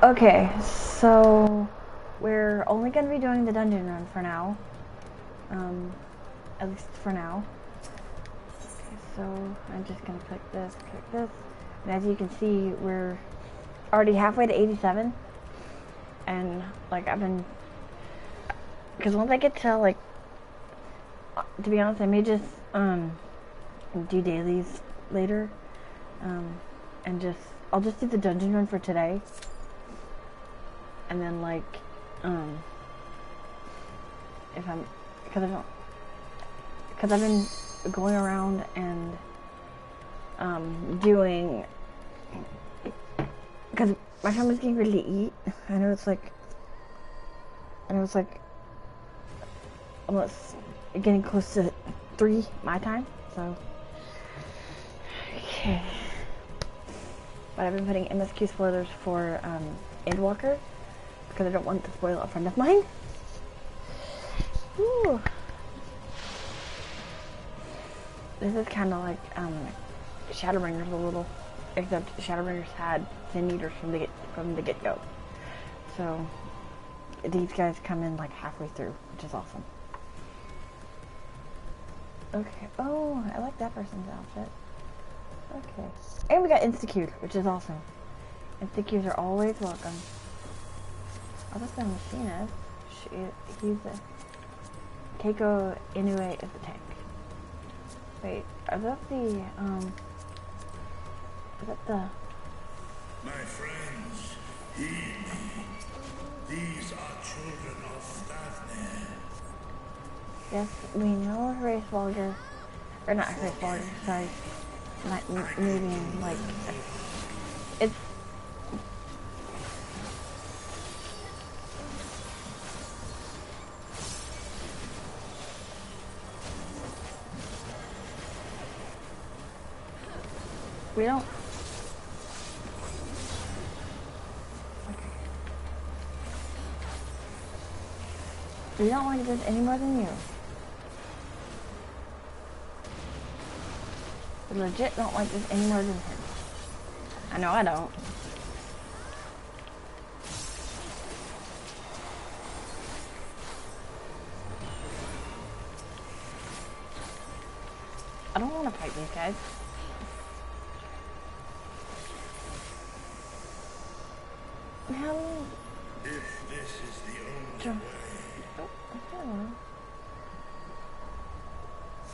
Okay, so we're only going to be doing the dungeon run for now. At least for now. Okay, so I'm just going to click this, and as you can see, we're already halfway to 87. And, like, I've been, because once I get to, like, to be honest, I may just, do dailies later, and I'll just do the dungeon run for today. And then, like, because I've been going around and, doing, because my family's getting ready to eat. I know it's like almost getting close to 3 my time, so, okay. But I've been putting MSQ spoilers for, Endwalker, because I don't want to spoil a friend of mine. Ooh. This is kind of like Shadowbringers a little, except Shadowbringers had 10 meters from the get-go. So these guys come in like halfway through, which is awesome. Okay. Oh, I like that person's outfit. Okay. And we got Insta-Q'd, which is awesome. Insta-Q's are always welcome. Oh, that's the machinist. He's a Keiko Inoue is the tank. Wait, are that the is that the My friends, heed me. These are children of Daphne. Yes, we know race vulgar, or not race vulgar, sorry, not moving, like, it's, we don't, okay. We don't like this any more than you. We legit don't like this any more than him. I know I don't. I don't want to fight these guys. If this is the only way. Oh, I don't know.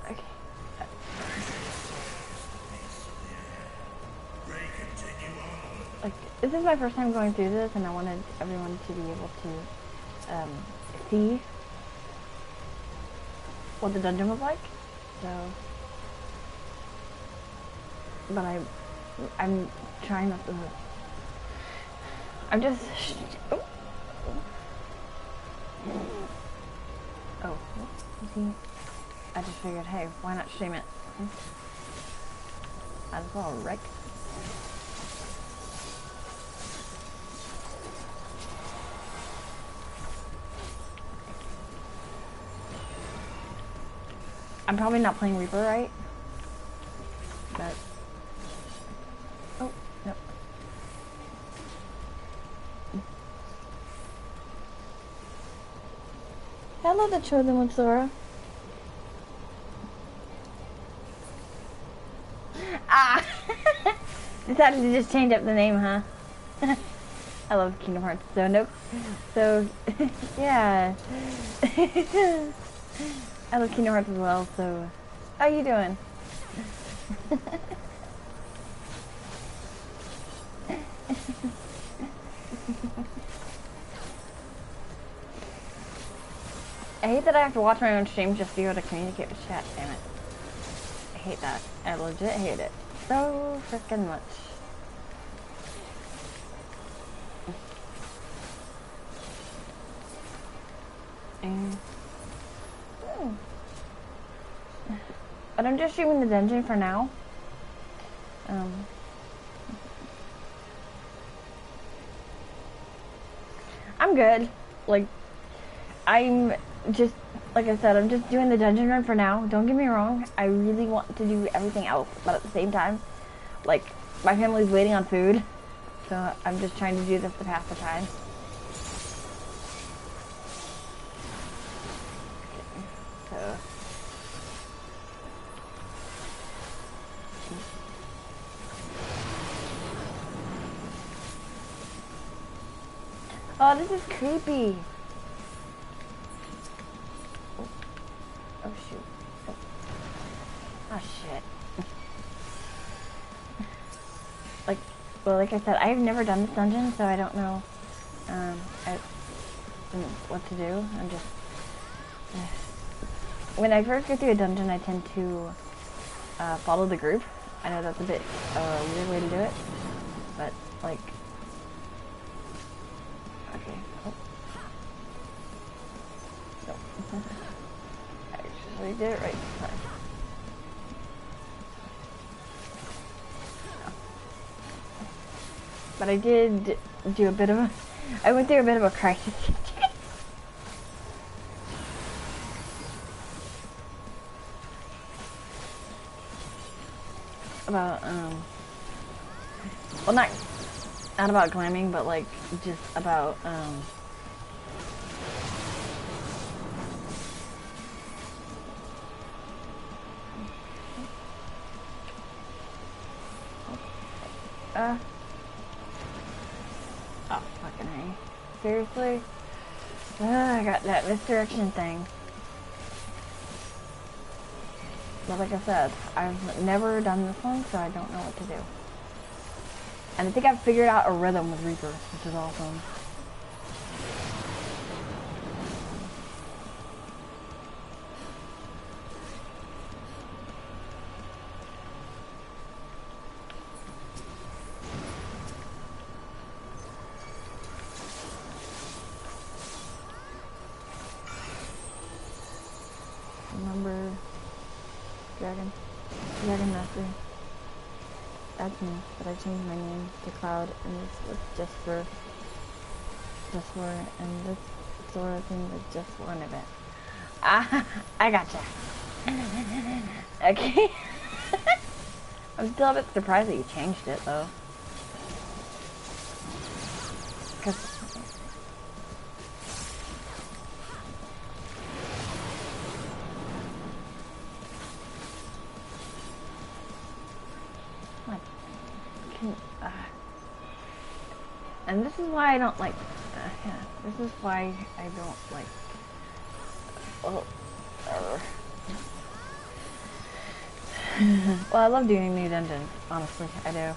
Okay. Like, this is my first time going through this, and I wanted everyone to be able to see what the dungeon was like. So, but I'm trying not to. I'm just. Oh, see, I just figured, hey, why not stream it? Might as well, right? I'm probably not playing Reaper right, but oh no. Hello, the chosen one, Sora. Ah, decided to just change up the name, huh? I love Kingdom Hearts, so nope. So yeah. I love Kingdom Hearts as well, so how you doing? I hate that I have to watch my own stream just to be able to communicate with chat, damn it. I hate that. I legit hate it. So freaking much. And but I'm just streaming the dungeon for now. I'm good. Like, I'm just, like I said, I'm just doing the dungeon run for now. Don't get me wrong. I really want to do everything else, but at the same time, like, my family's waiting on food. So I'm just trying to do this to pass the time. So oh, this is creepy. Oh shoot. Oh shit. Like I said, I've never done this dungeon, so I don't know what to do. I'm just when I first go through a dungeon, I tend to follow the group. I know that's a bit weird way to do it, but like, okay. Oh. No. I actually did it right this time. But I did do a bit of a, I went through a bit of a crisis. About, well, not about glamming, but like, just about, oh, fucking A. Seriously? I got that misdirection thing. But like I said, I've never done this one, so I don't know what to do. And I think I've figured out a rhythm with Reaper, which is awesome. Remember Dragon Master. That's me, but I changed my name to Cloud, and this was just for, and this sort of thing was just for an event. Ah, I gotcha. Okay. I'm still a bit surprised that you changed it, though. Cause and this is why I don't like, yeah, this is why I don't like, well, I love doing new dungeons, honestly, I do.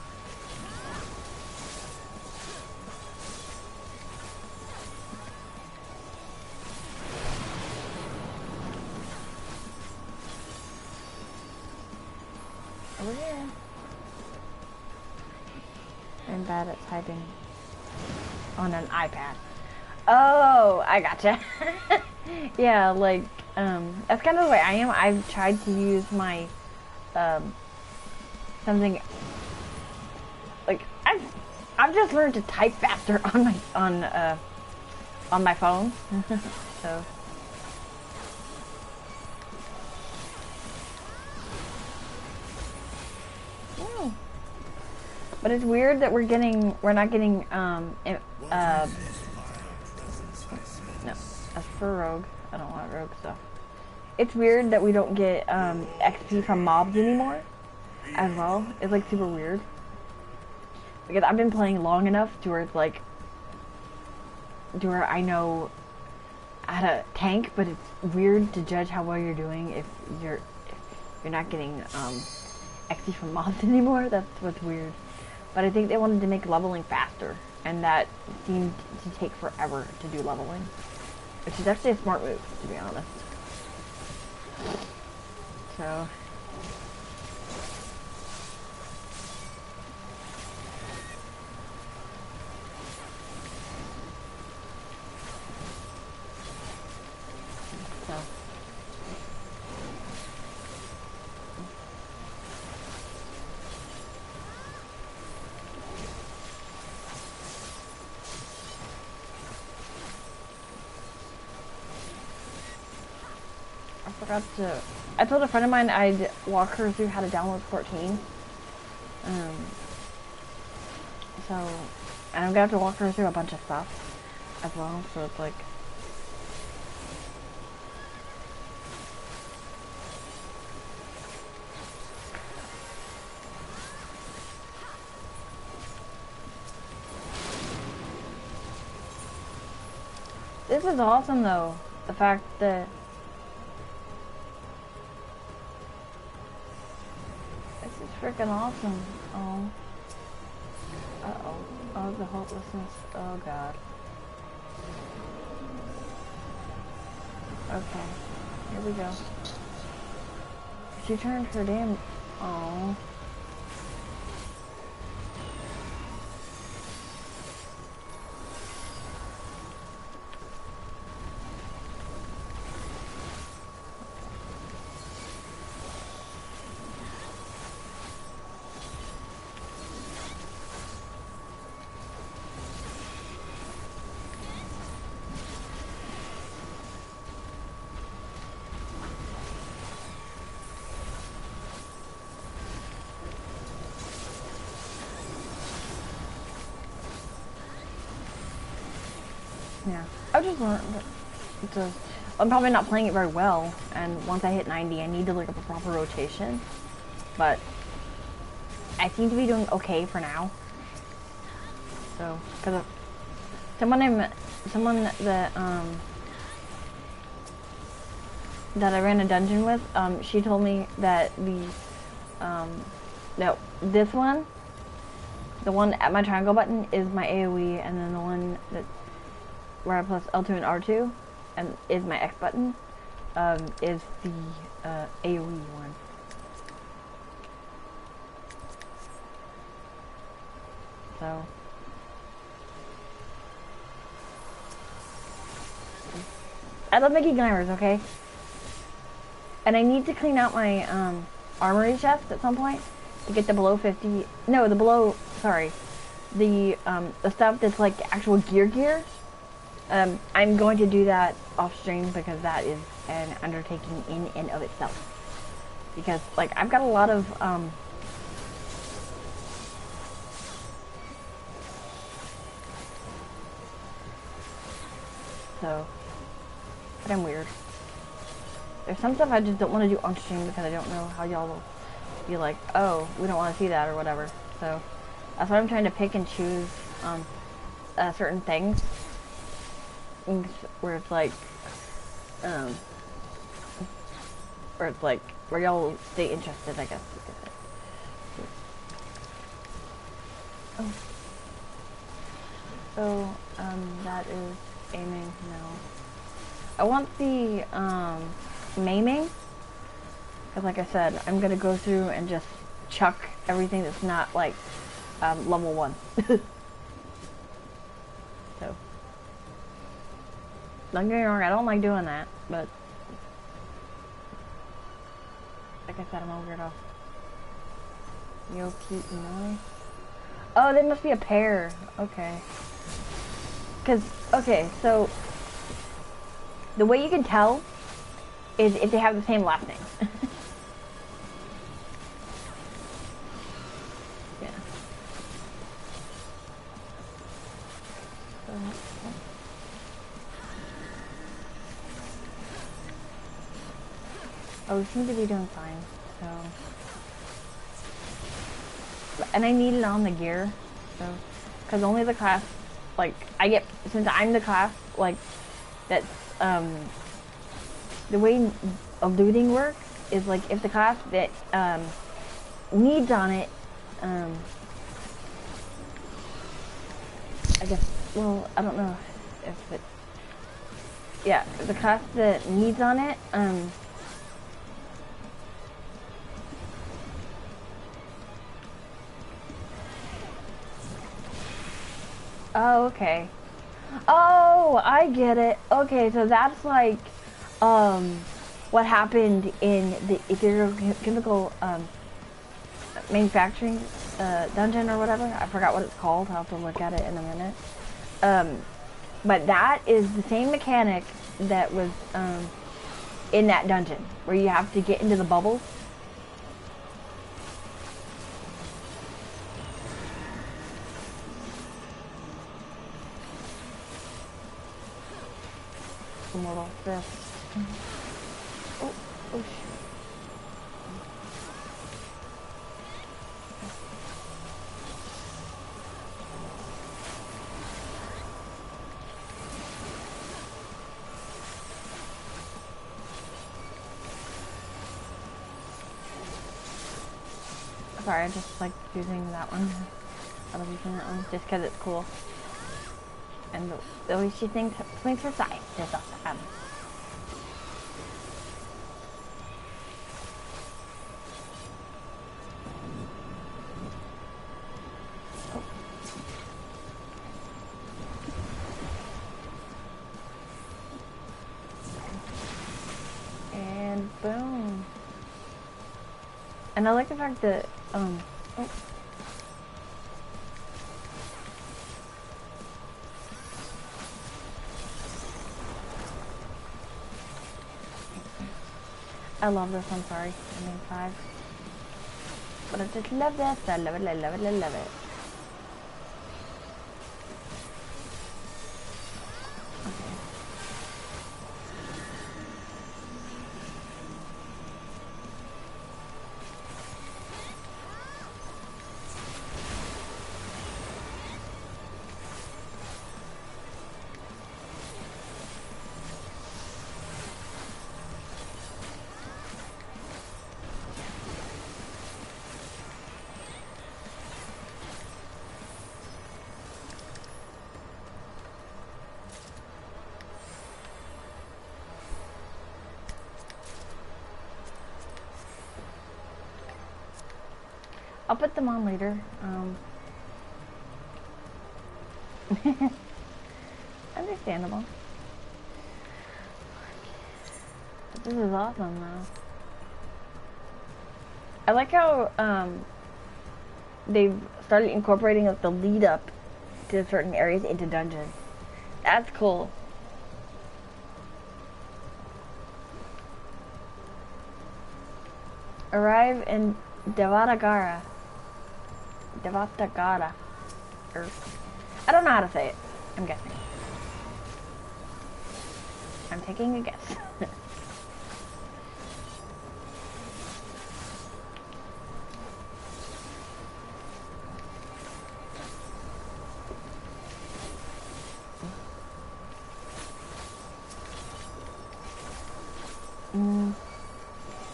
Over here. I'm bad at typing on an iPad. Oh, I gotcha. Yeah, like, that's kind of the way I am. I've tried to use my, something, like, I've just learned to type faster on my phone. So. But it's weird that we're not getting, no, that's for Rogue. I don't want Rogue stuff. It's weird that we don't get, XP from mobs anymore, as well. It's, like, super weird. Because I've been playing long enough to where it's, like, to where I know how to tank, but it's weird to judge how well you're doing if you're not getting, XP from mobs anymore. That's what's weird. But I think they wanted to make leveling faster, and that seemed to take forever to do leveling. Which is actually a smart move, to be honest. So. I told a friend of mine I'd walk her through how to download 14. So And I'm gonna have to walk her through a bunch of stuff as well, so it's like... This is awesome though, the fact that... This is freaking awesome. Oh. Uh-oh. Oh, the hopelessness. Oh god. Okay. Here we go. She turned her damn... Oh. Yeah, I just learned that I'm probably not playing it very well, and once I hit 90, I need to look up a proper rotation. But I seem to be doing okay for now. So, because someone that I ran a dungeon with, she told me that no, this one, the one at my triangle button is my AoE, and then the one that where I plus L2 and R2 and is my X button, is the AoE one. So I love making glimmers, okay? And I need to clean out my armory chest at some point to get the below 50. No, the below. Sorry, the stuff that's like actual gear. I'm going to do that off stream because that is an undertaking in and of itself. Because like I've got a lot of so, but I'm weird. There's some stuff I just don't want to do on stream because I don't know how y'all will be like, oh, we don't want to see that or whatever. So that's why I'm trying to pick and choose certain things where it's like where y'all will stay interested, I guess you could say. Oh. So that is aiming now. I want the maiming, because like I said, I'm gonna go through and just chuck everything that's not like level 1. So don't get me wrong, I don't like doing that, but like I said, I'm a weirdo. Yo, cute boy. Oh, they must be a pair. Okay. Okay, so the way you can tell is if they have the same last name. Yeah. Oh, we seem to be doing fine, so. And I need it on the gear, so. Because only the class, like, since I'm the class, like, that's, the way looting works is, like, if the class that, needs on it, I guess, well, I don't know if it, yeah, the class that needs on it, oh, okay. Oh, I get it. Okay, so that's like, what happened in the ethereal chemical, manufacturing, dungeon or whatever. I forgot what it's called. I'll have to look at it in a minute. But that is the same mechanic that was, in that dungeon, where you have to get into the bubbles. Immortal Fist. Oh, oh shoot. Sorry, I just like using that one. I love using that one just because it's cool. And the way she thinks her side is awesome. Oh. And boom. And I like the fact that, oh. I love this, I'm sorry. I mean 5. But I just love this. I love it, I love it, I love it. I'll put them on later. Understandable. But this is awesome though. I like how they've started incorporating like the lead up to certain areas into dungeons. That's cool. Arrive in Devatagara. Or I don't know how to say it. I'm guessing. I'm taking a guess.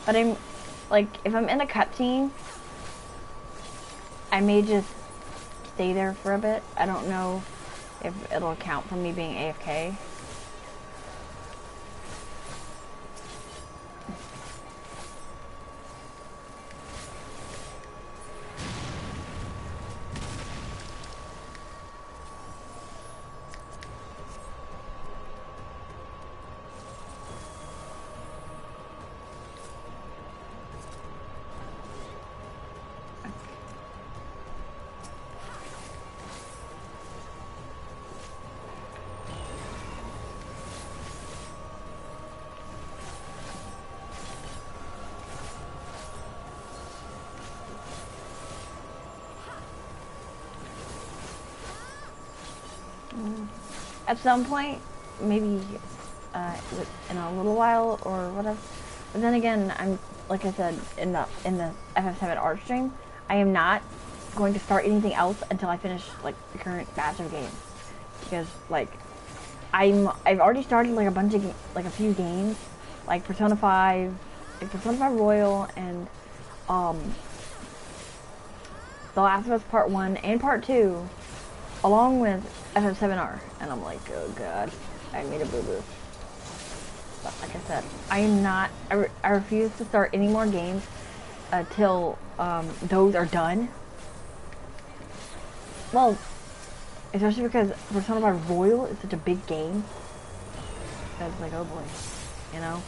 But I'm like, if I'm in a cutscene, I may just stay there for a bit. I don't know if it'll count for me being AFK. At some point, maybe in a little while or whatever. But then again, I'm like I said in the FF7 art stream, I am not going to start anything else until I finish like the current batch of games, because like I've already started like a few games, like Persona 5, like Persona 5 Royal, and The Last of Us Part 1 and Part 2. Along with FF7R, and I'm like, oh god, I made a boo-boo. But like I said, I refuse to start any more games until those are done. Well, especially because Persona 5 Royal is such a big game. It's like, oh boy, you know?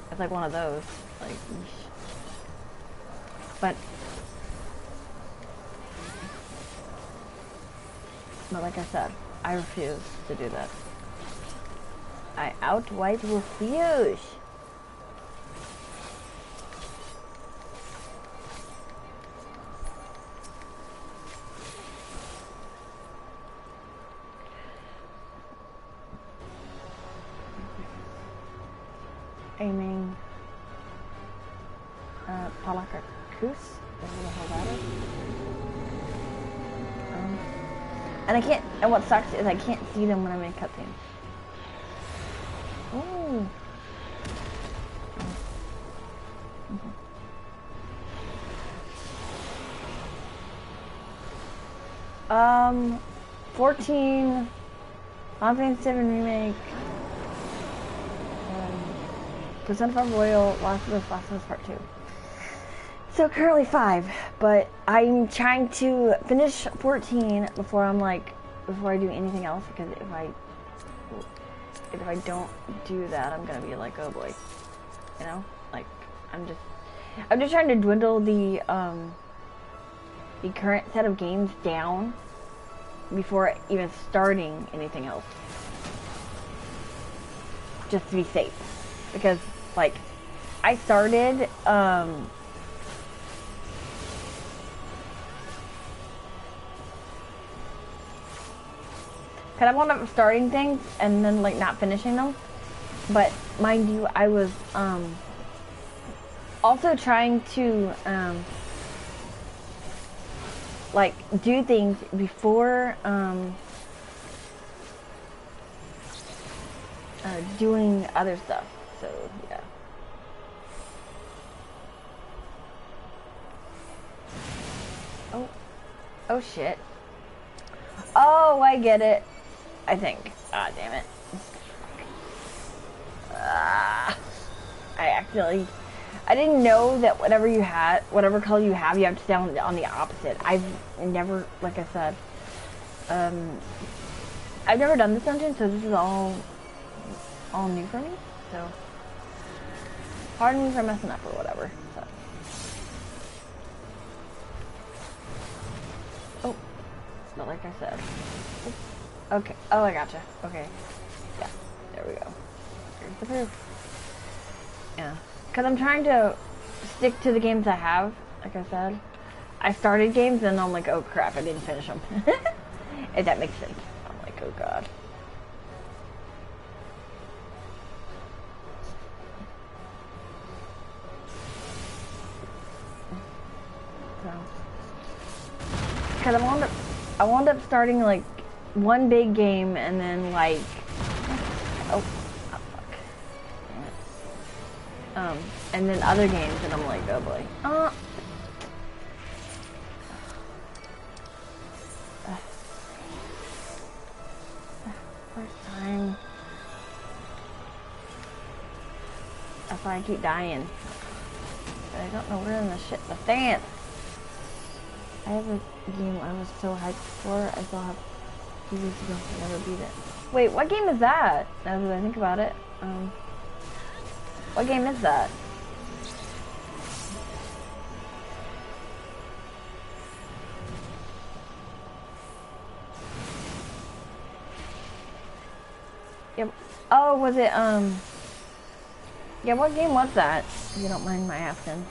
It's like one of those, like, eesh. But like I said, I refuse to do that. I outright refuse. aiming Palakakus, whatever the hell that is. And I can't, and what sucks is I can't see them when I'm in cutscene. Ooh. 14, Final Fantasy 7 Remake, Persona 5 Royal, Last of Us Part 2. So currently 5, but I'm trying to finish 14 before before I do anything else, because if I don't do that, I'm gonna be like, oh boy, you know, like I'm just trying to dwindle the current set of games down before even starting anything else, just to be safe, because like I started kind of wound up starting things and then like not finishing them. But mind you, I was also trying to like do things before doing other stuff. So yeah. Oh shit. Oh, I get it. I think. Ah, damn it. I didn't know that whatever color you have, you have to stay on the opposite. I've never, like I said, I've never done this dungeon, so this is all new for me. So, pardon me for messing up or whatever. So. Oh, but like I said. Okay. Oh, I gotcha. Okay. Yeah. There we go. Here's the proof. Yeah. Because I'm trying to stick to the games I have. Like I said. I started games and I'm like, oh crap, I didn't finish them. If that makes sense. I'm like, oh god. So. Because I wound up starting like one big game and then like and then other games, and I'm like, oh boy. First time. That's why I keep dying. But I don't know where in the stand. I have a game I was so hyped for. I still have 2 weeks ago. I never beat it. Wait, what game is that? Now that I think about it. What game is that? Yep. Oh, was it, yeah, what game was that? If you don't mind my asking.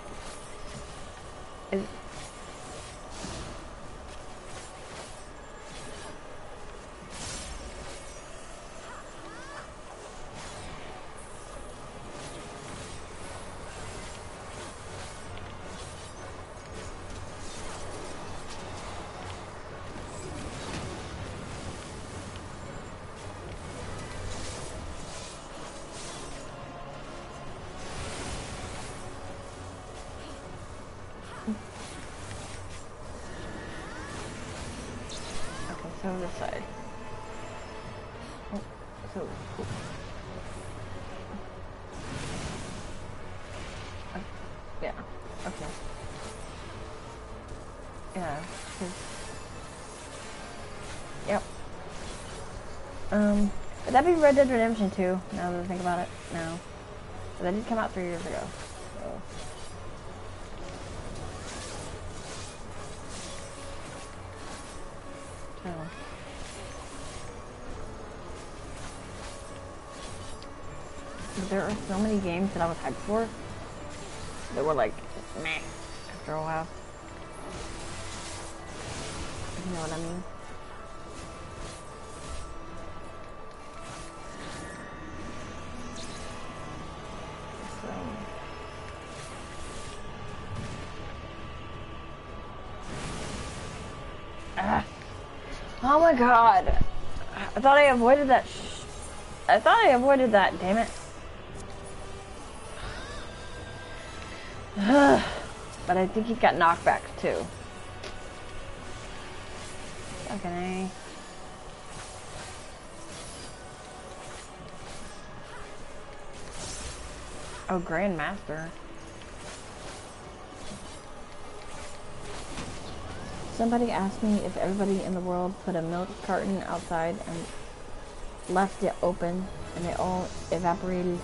So this side. Oh, so cool. Yeah. Okay. Yeah. Yep. Would that be Red Dead Redemption 2? Now that I think about it, no. But that did come out 3 years ago. So. There are so many games that I was hyped for that were like, meh, after a while. You know what I mean? Oh my god. I thought I avoided that I thought I avoided that, damn it. But I think he's got knockbacks too. Okay. Oh, Grandmaster. Somebody asked me if everybody in the world put a milk carton outside and left it open and it all evaporated,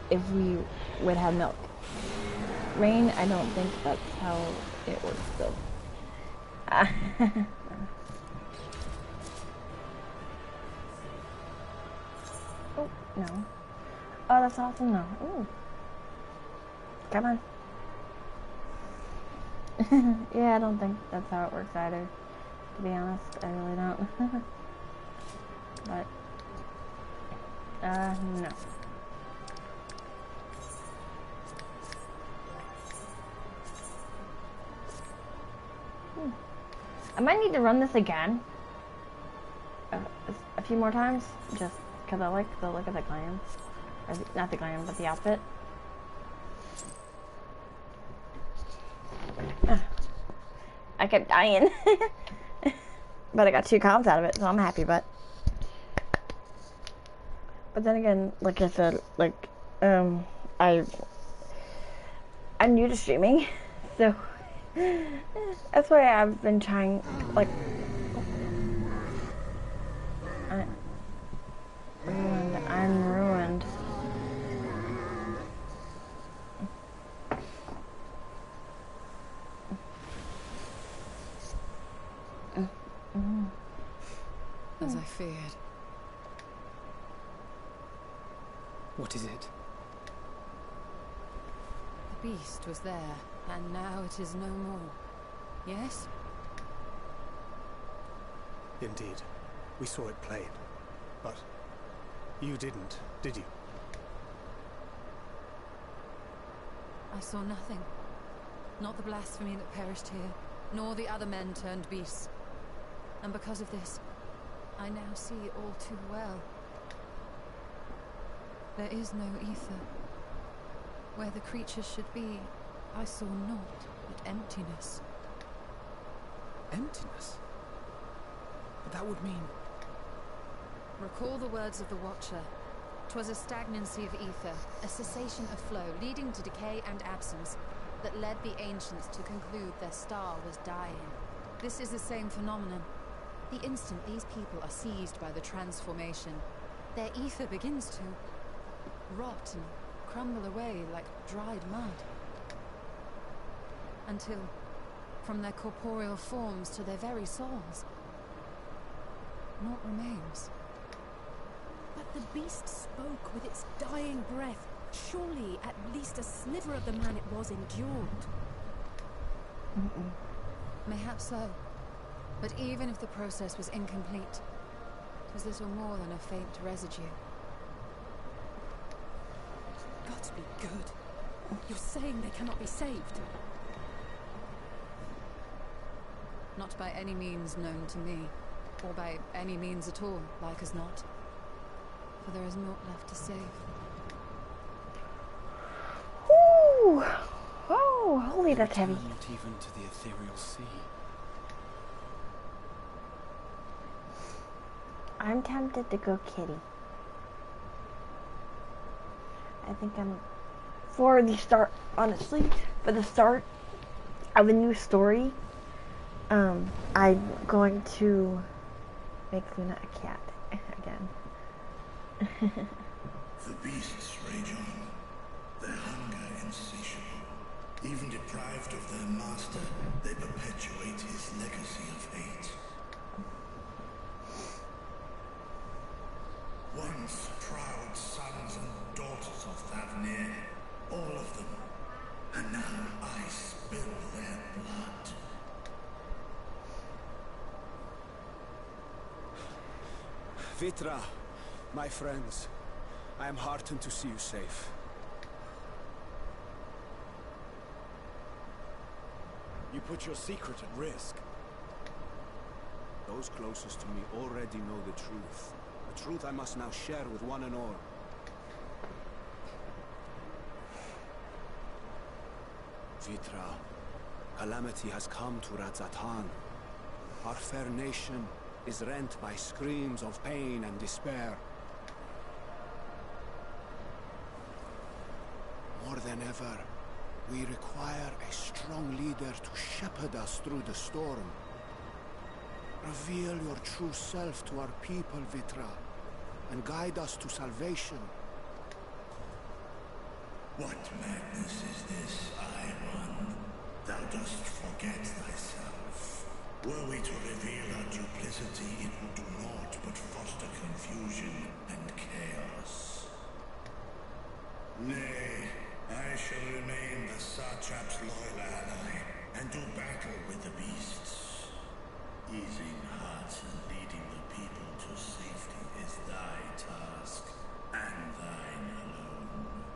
if we would have milk. Rain, I don't think that's how it works though. Oh, no. Oh, that's awesome, no. Ooh. Come on. Yeah, I don't think that's how it works either. To be honest, I really don't. But, no. I might need to run this again. A few more times, just because I like the look of the glam. Or not the glam, but the outfit. I kept dying. But I got 2 comps out of it, so I'm happy, but then again, like I said, like, I'm new to streaming, so that's why I've been trying, like, I'm ruined. As I feared. What is it? The beast was there, and now it is no more. Yes? Indeed. We saw it plain. But you didn't, did you? I saw nothing. Not the blasphemy that perished here, nor the other men turned beasts. And because of this, I now see all too well. There is no ether. Where the creatures should be, I saw naught but emptiness. Emptiness? But that would mean... Recall the words of the Watcher. 'Twas a stagnancy of ether, a cessation of flow, leading to decay and absence, that led the ancients to conclude their star was dying. This is the same phenomenon. The instant these people are seized by the transformation, their ether begins to rot and crumble away like dried mud. Until, from their corporeal forms to their very souls, naught remains. But the beast spoke with its dying breath. Surely at least a sliver of the man it was endured. Mayhap so. But even if the process was incomplete, it was little more than a faint residue. Gods be good. You're saying they cannot be saved? Not by any means known to me, or by any means at all, like as not. For there is naught left to save. Ooh! Oh, holy, that's heavy. Not even to the ethereal sea. I'm tempted to go kitty. I think I'm for the start, honestly, for the start of a new story. I'm going to make Luna a cat again. The beasts rage on, their hunger insatiable. Even deprived of their master, they perpetuate his legacy of hate. Once proud sons and daughters of Thavnir, all of them, and now I spill their blood. Vitra, my friends, I am heartened to see you safe. You put your secret at risk. Those closest to me already know the truth. A truth I must now share with one and all. Vitra, calamity has come to Radzatan. Our fair nation is rent by screams of pain and despair. More than ever, we require a strong leader to shepherd us through the storm. Reveal your true self to our people, Vitra, and guide us to salvation. What madness is this, I-One? Thou dost forget thyself. Were we to reveal our duplicity, it would do naught but foster confusion and chaos. Nay, I shall remain the Satrap's loyal ally, and do battle with the beasts. Easing hearts and leading the people to safety is thy task, and thine alone.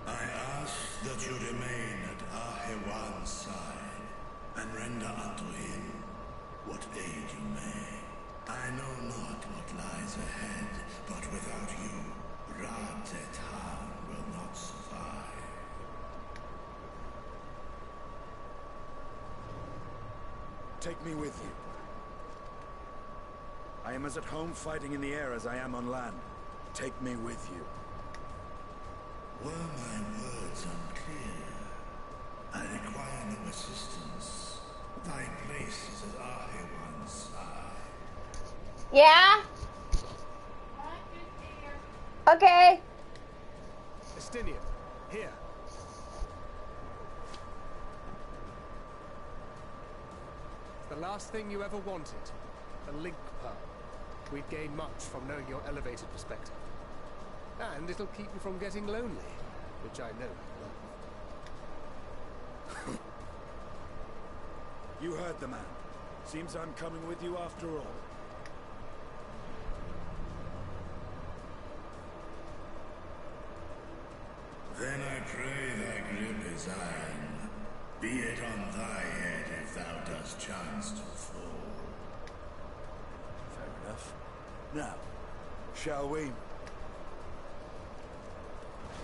I ask that you remain at Ahewan's side, and render unto him what aid you may. I know not what lies ahead, but without you, Radzatan will not survive. Take me with you. I am as at home fighting in the air as I am on land. Take me with you. Were my words unclear? I require no assistance. Thy place is at Ahewan's side. Yeah? Okay. Estinian, here. The last thing you ever wanted, a link pearl. We'd gain much from knowing your elevated perspective. And it'll keep you from getting lonely, which I know you love. You heard the man. Seems I'm coming with you after all. Then I pray thy grip is iron. Be it on thy head if thou dost chance to fall. Fair enough. Now, shall we?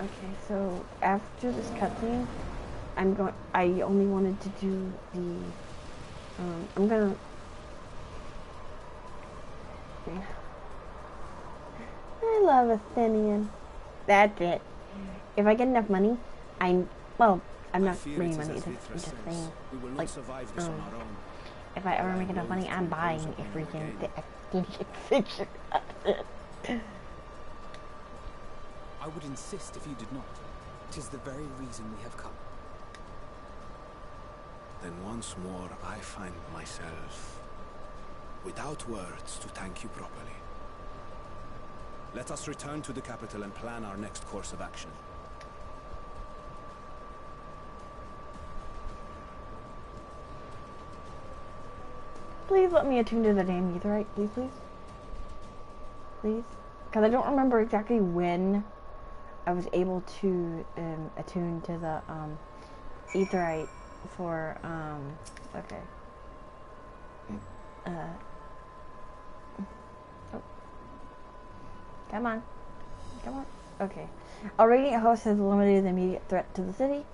Okay, so after this cutscene, I only wanted to do the, I'm gonna, I love Athenian. That's it. If I get enough money, I'm not bringing money, it's just saying, like, if I ever make enough money, I'm buying a freaking extinction fixture. I would insist if you did not. 'Tis the very reason we have come. Then once more I find myself without words to thank you properly. Let us return to the capital and plan our next course of action. Please let me attune to the damn Aetheryte, please, please. Please. Because I don't remember exactly when I was able to attune to the Aetheryte for, okay. Oh. Come on. Come on. Okay. Our radiant host has eliminated the immediate threat to the city.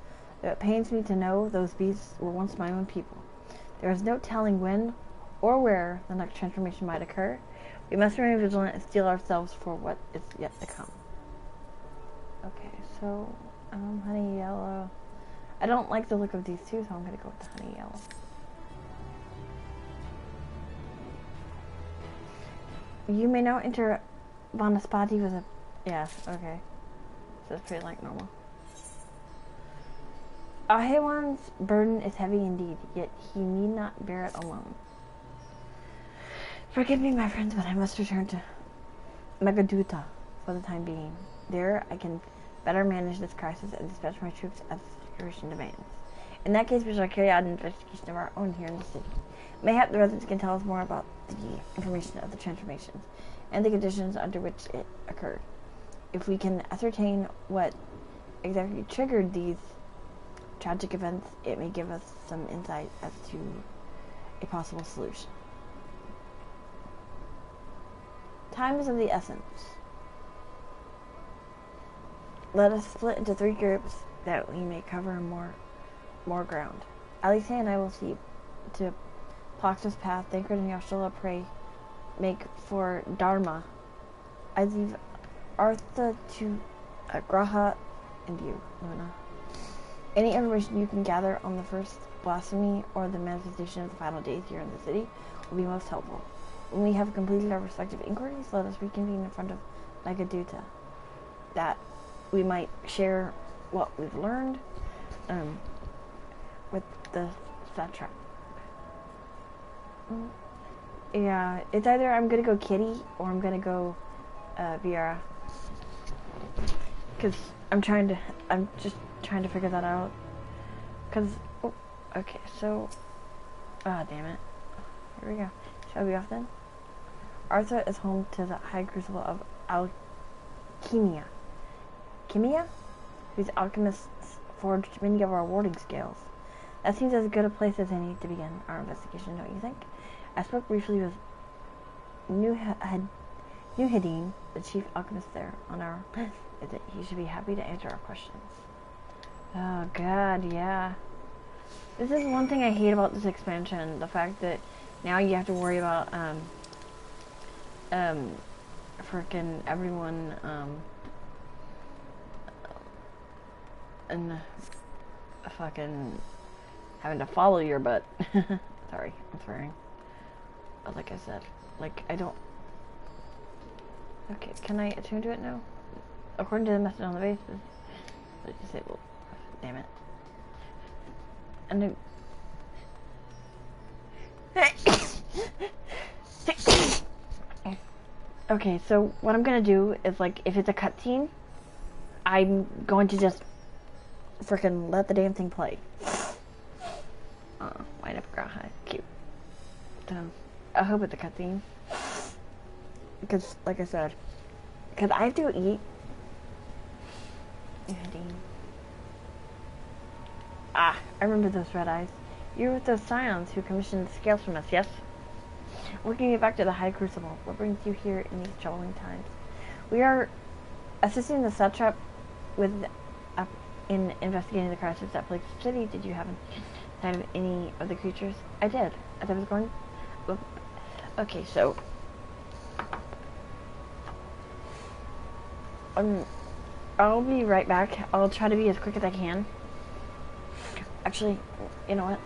It pains me to know those beasts were once my own people. There is no telling when or where the next transformation might occur. We must remain vigilant and steel ourselves for what is yet to come. Okay, so, honey yellow. I don't like the look of these two, so I'm gonna go with the honey yellow. You may now enter Vanaspati with a... Yeah, okay. So it's pretty like normal. Ahewan's burden is heavy indeed, yet he need not bear it alone. Forgive me, my friends, but I must return to Megaduta for the time being. There, I can better manage this crisis and dispatch my troops as the situation demands. In that case, we shall carry out an investigation of our own here in the city. Mayhap the residents can tell us more about the information of the transformations and the conditions under which it occurred. If we can ascertain what exactly triggered these tragic events, it may give us some insight as to a possible solution. Time is of the essence. Let us split into 3 groups that we may cover more ground. Alice and I will see to Plox's path, Thancred and Yashula pray, make for Dharma. I leave Artha to Graha and you, Luna. Any information you can gather on the first blasphemy or the manifestation of the final days here in the city will be most helpful. When we have completed our respective inquiries, let us reconvene in front of Megaduta, that we might share what we've learned with the satrap. Yeah, it's either I'm gonna go Kitty or I'm gonna go Viera, because I'm just trying to figure that out. Because okay, so damn it, here we go. Shall we off then? Arthur is home to the High Crucible of Alchemia. Chemia? Whose alchemists forged many of our warding scales. That seems as good a place as any to begin our investigation, don't you think? I spoke briefly with Nuhedin, the chief alchemist there, on our visit. He should be happy to answer our questions. Oh god, yeah. This is one thing I hate about this expansion, the fact that now you have to worry about frickin' everyone and fucking having to follow your butt. Sorry, I'm swearing. But like I said, like I don't. Okay, can I attune to it now? According to the message on the base, it's disabled. Damn it. And okay, so what I'm gonna do is, like, if it's a cutscene, I'm going to just freaking let the damn thing play. Wind up Graha. Cute. So, I hope it's a cutscene. Because, like I said, because I have to eat. I remember those red eyes. You were with those scions who commissioned the scales from us, yes? Working it back to the High Crucible. What brings you here in these troubling times? We are assisting the satrap in investigating the crisis that plagues the city. Did you have sight of any of the creatures? I did. As I was going... Okay, so... I'll be right back. I'll try to be as quick as I can. Actually, you know what?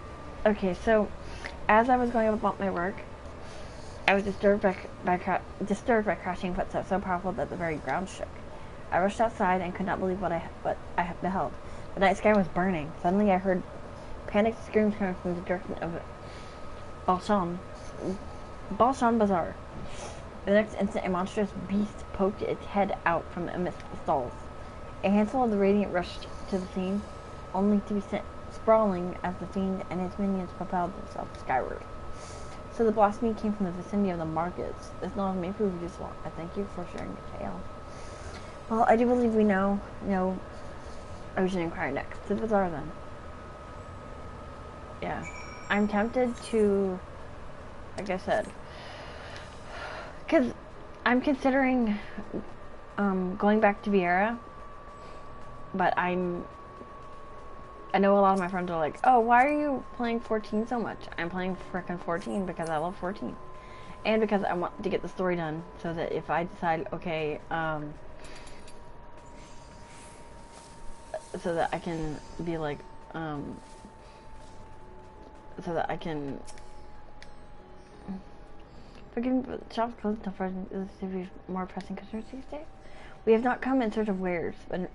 Okay, so as I was going about my work, I was disturbed by crashing footsteps so powerful that the very ground shook. I rushed outside and could not believe what I beheld. The night sky was burning. Suddenly, I heard panicked screams coming from the direction of Balshan Bazaar. The next instant, a monstrous beast poked its head out from amidst the stalls. A handful of the Radiant rushed to the scene, only to be sent sprawling as the fiend and his minions propelled themselves skyward. So the blasphemy came from the vicinity of the markets. This knowledge may prove useful. I thank you for sharing your tale. Well, I do believe we now know we should inquire next. To the bazaar, then. Yeah. I'm tempted to, like I said, because I'm considering going back to Viera, but I know a lot of my friends are like, oh, why are you playing 14 so much? I'm playing frickin' 14 because I love 14. And because I want to get the story done, so that if I decide, okay, so that I can be like, so that I can... Forgive me, but the shop's closed until further. Is there more pressing concerns these days? We have not come in search of wares, but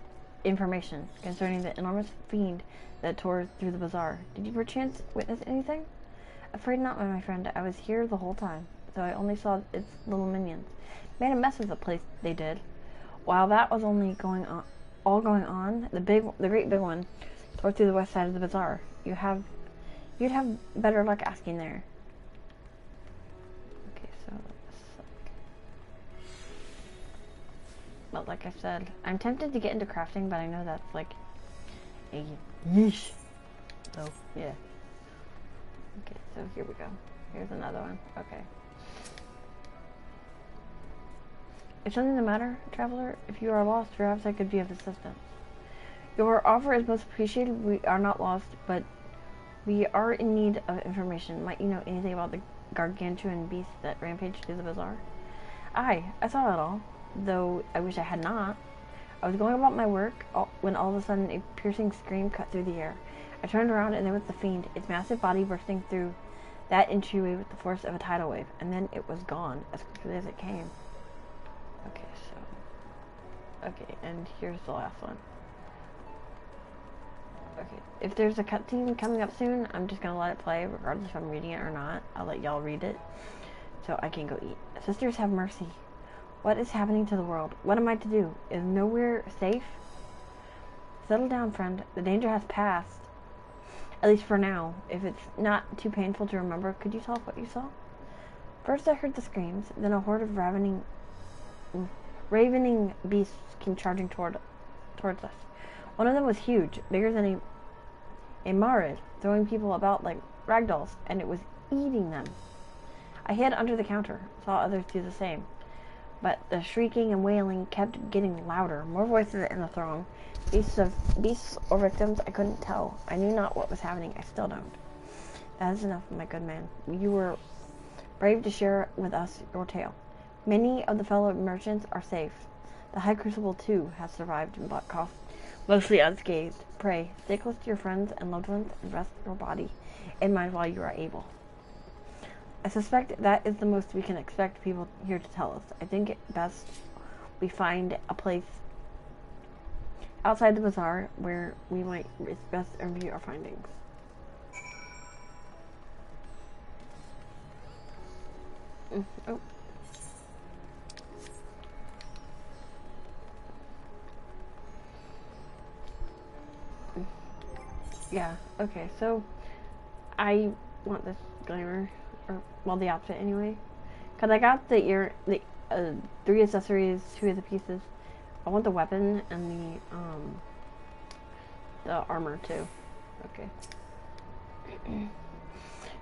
information concerning the enormous fiend that tore through the bazaar. Did you perchance witness anything? Afraid not, my friend. I was here the whole time, so I only saw its little minions. Made a mess of the place, they did. While that was only going on, the great big one tore through the west side of the bazaar. You'd have better luck asking there. Okay, so like I said, I'm tempted to get into crafting, but I know that's like a yeesh So, yeah. Okay, so here we go. Here's another one. Okay. Is something the matter, traveler? If you are lost, perhaps I could be of assistance. Your offer is most appreciated. We are not lost, but we are in need of information. Might you know anything about the gargantuan beast that rampaged through the bazaar? Aye, I saw it all, though I wish I had not. I was going about my work when all of a sudden a piercing scream cut through the air. I turned around and there was the fiend, its massive body bursting through that entryway with the force of a tidal wave, and then it was gone as quickly as it came. Okay, so... Okay, and here's the last one. Okay, if there's a cutscene coming up soon, I'm just gonna let it play, regardless if I'm reading it or not. I'll let y'all read it, so I can go eat. Sisters, have mercy. What is happening to the world? What am I to do? Is nowhere safe? Settle down, friend. The danger has passed. At least for now. If it's not too painful to remember, could you tell us what you saw? First I heard the screams, then a horde of ravening beasts came charging towards us. One of them was huge, bigger than a marid, throwing people about like ragdolls, and it was eating them. I hid under the counter, saw others do the same. But the shrieking and wailing kept getting louder, more voices in the throng. Beasts or victims, I couldn't tell. I knew not what was happening. I still don't. That is enough, my good man. You were brave to share with us your tale. Many of the fellow merchants are safe. The High Crucible, too, has survived and bought costs, mostly unscathed. Pray, stay close to your friends and loved ones and rest your body and mind while you are able. I suspect that is the most we can expect people here to tell us. I think it best we find a place outside the bazaar where we might best review our findings. Oh. Yeah, okay, so I want this glamour, or, well, the outfit anyway. Because I got the 3 accessories, 2 of the pieces. I want the weapon and the armor too. Okay.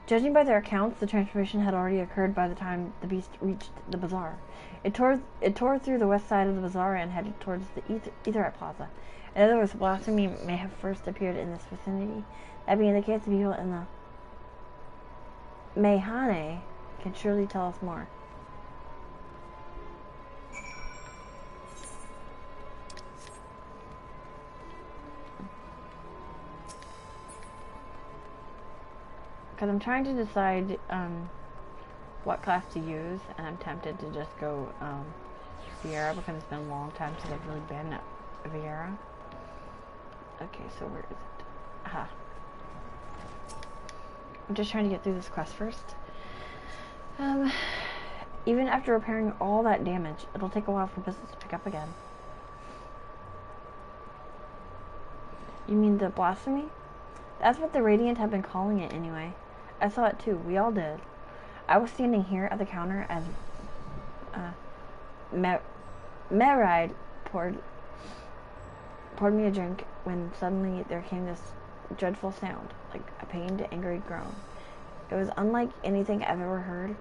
Judging by their accounts, the transformation had already occurred by the time the beast reached the bazaar. It tore through the west side of the bazaar and headed towards the Etherite Plaza. In other words, blasphemy may have first appeared in this vicinity. That being the case, the people in the Mehane can surely tell us more. Because I'm trying to decide what class to use, and I'm tempted to just go Viera because it's been a long time since I've really been at Viera. Okay, so where is it? Aha. I'm just trying to get through this quest first. Even after repairing all that damage, it'll take a while for business to pick up again. You mean the blasphemy? That's what the Radiant have been calling it anyway. I saw it too. We all did. I was standing here at the counter as Meride poured me a drink when suddenly there came this dreadful sound, like a pained, angry groan. It was unlike anything I've ever heard.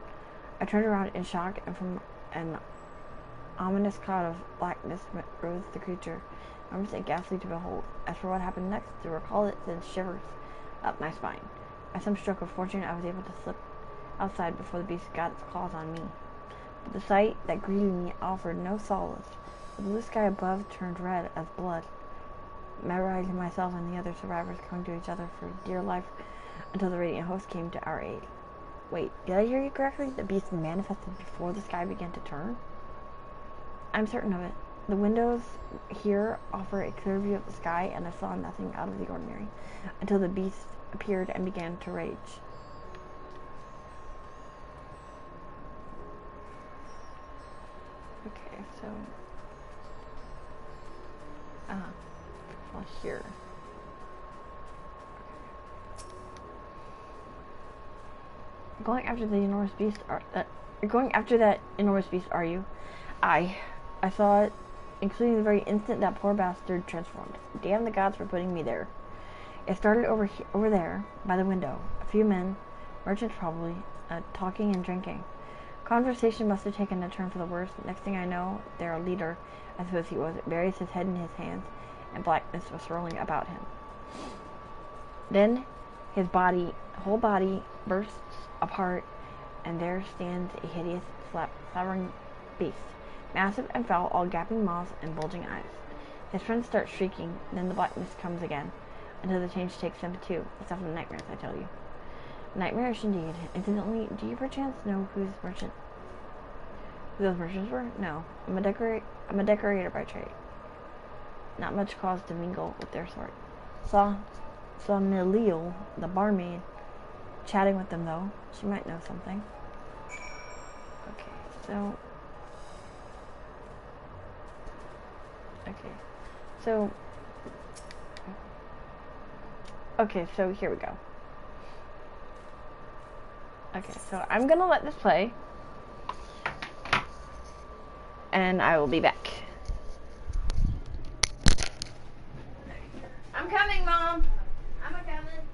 I turned around in shock, and from an ominous cloud of blackness rose the creature, enormous and ghastly to behold. As for what happened next, to recall it sent shivers up my spine. By some stroke of fortune, I was able to slip outside before the beast got its claws on me. But the sight that greeted me offered no solace. The blue sky above turned red as blood. Meride and myself and the other survivors clung to each other for dear life until the Radiant host came to our aid. Wait, did I hear you correctly? The beast manifested before the sky began to turn? I'm certain of it. The windows here offer a clear view of the sky, and I saw nothing out of the ordinary until the beast appeared and began to rage. Okay, so well, here. Going after the enormous beast going after that enormous beast, are you? I saw it, including the very instant that poor bastard transformed. Damn the gods for putting me there. It started over there, by the window. A few men, merchants probably, talking and drinking. Conversation must have taken a turn for the worse. Next thing I know, their leader, I suppose he was, buries his head in his hands, and blackness was swirling about him. Then his whole body bursts apart, and there stands a hideous, slavering beast, massive and foul, all gaping mouths and bulging eyes. His friends start shrieking, then the blackness comes again, until the change takes them too. It's often nightmares, I tell you. Nightmarish indeed. Incidentally, do you perchance know who those merchants were? No. I'm a decorator by trade. Not much cause to mingle with their sort. Saw Melille, the barmaid, chatting with them though. She might know something. Okay, so here we go. Okay, so I'm gonna let this play, and I will be back. I'm coming, Mom! I'm coming.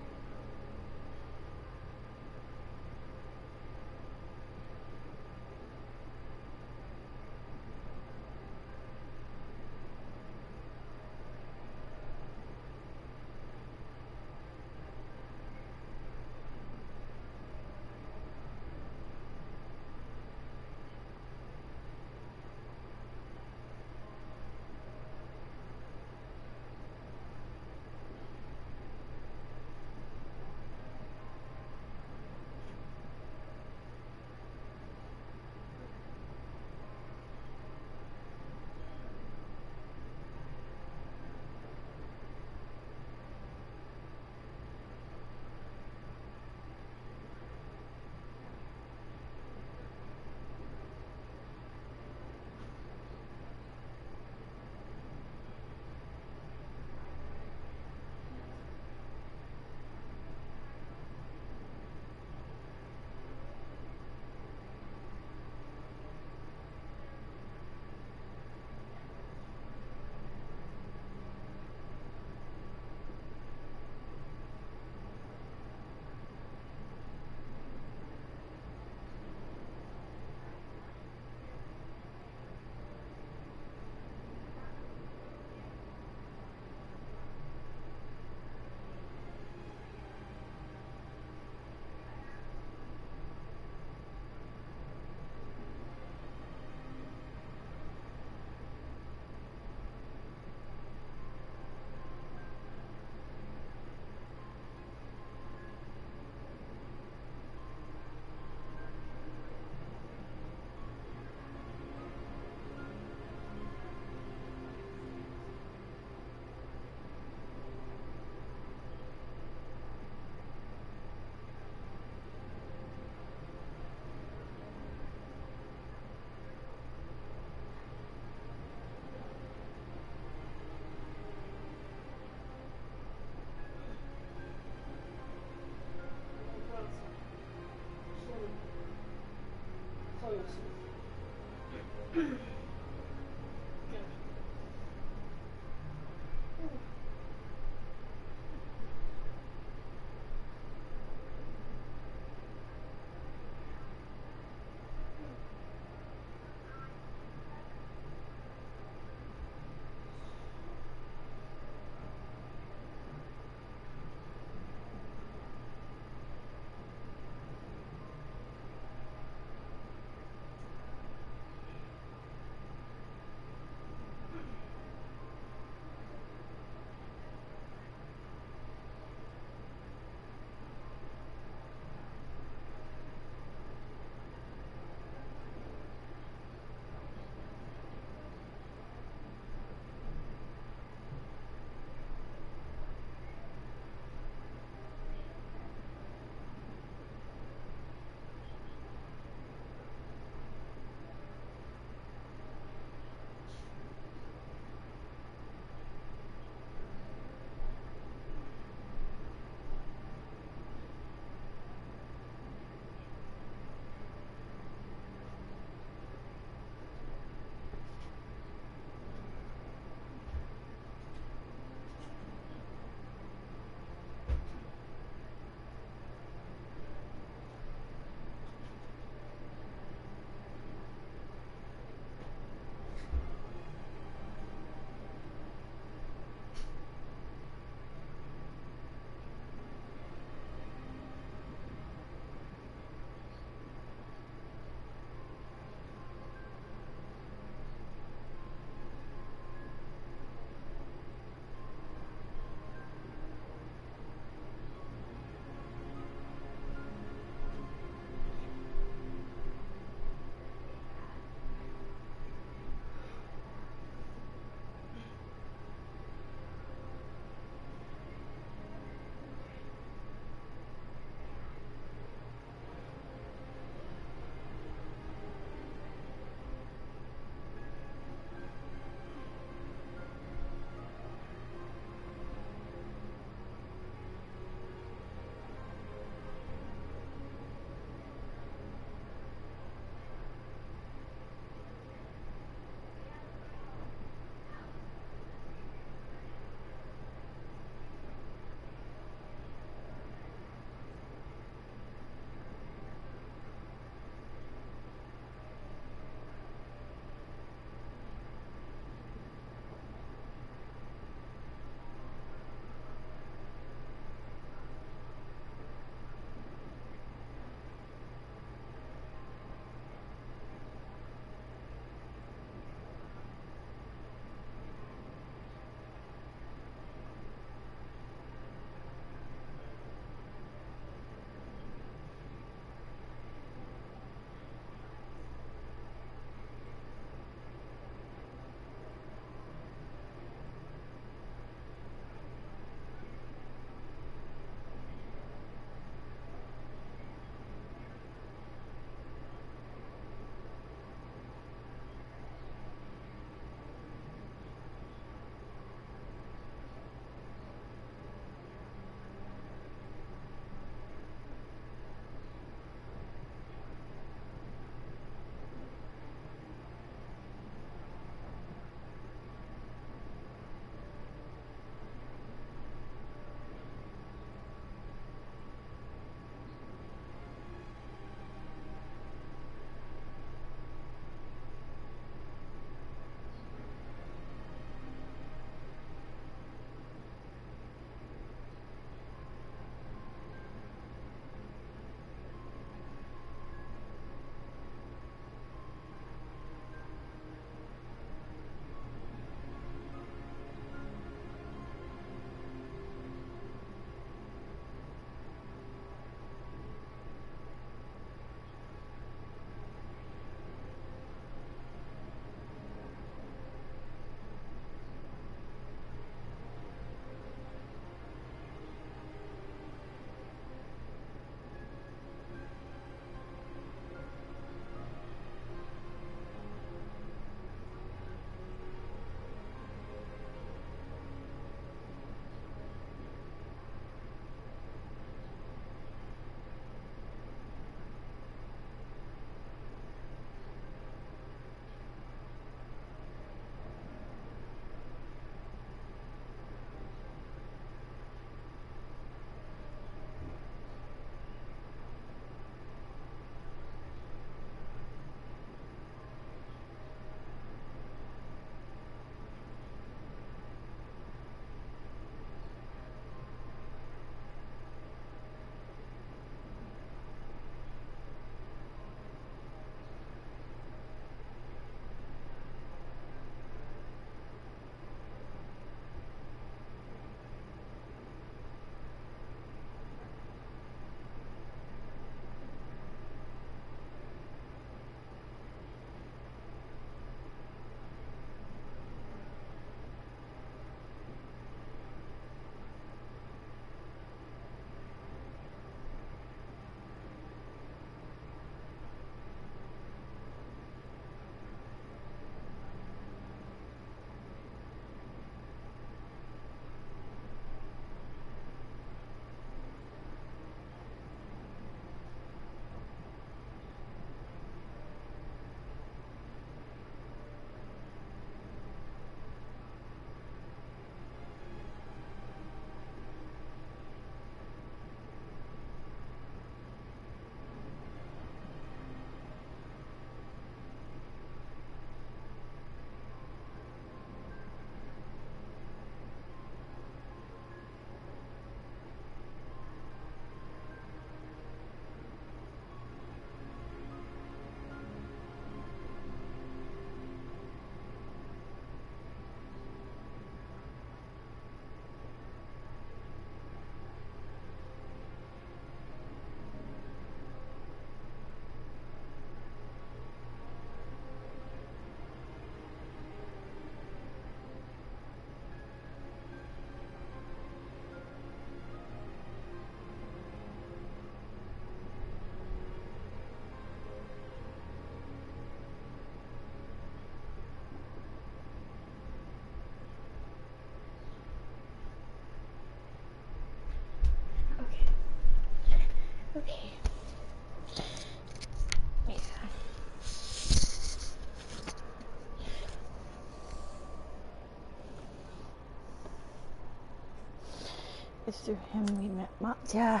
It's through him we met. Yeah.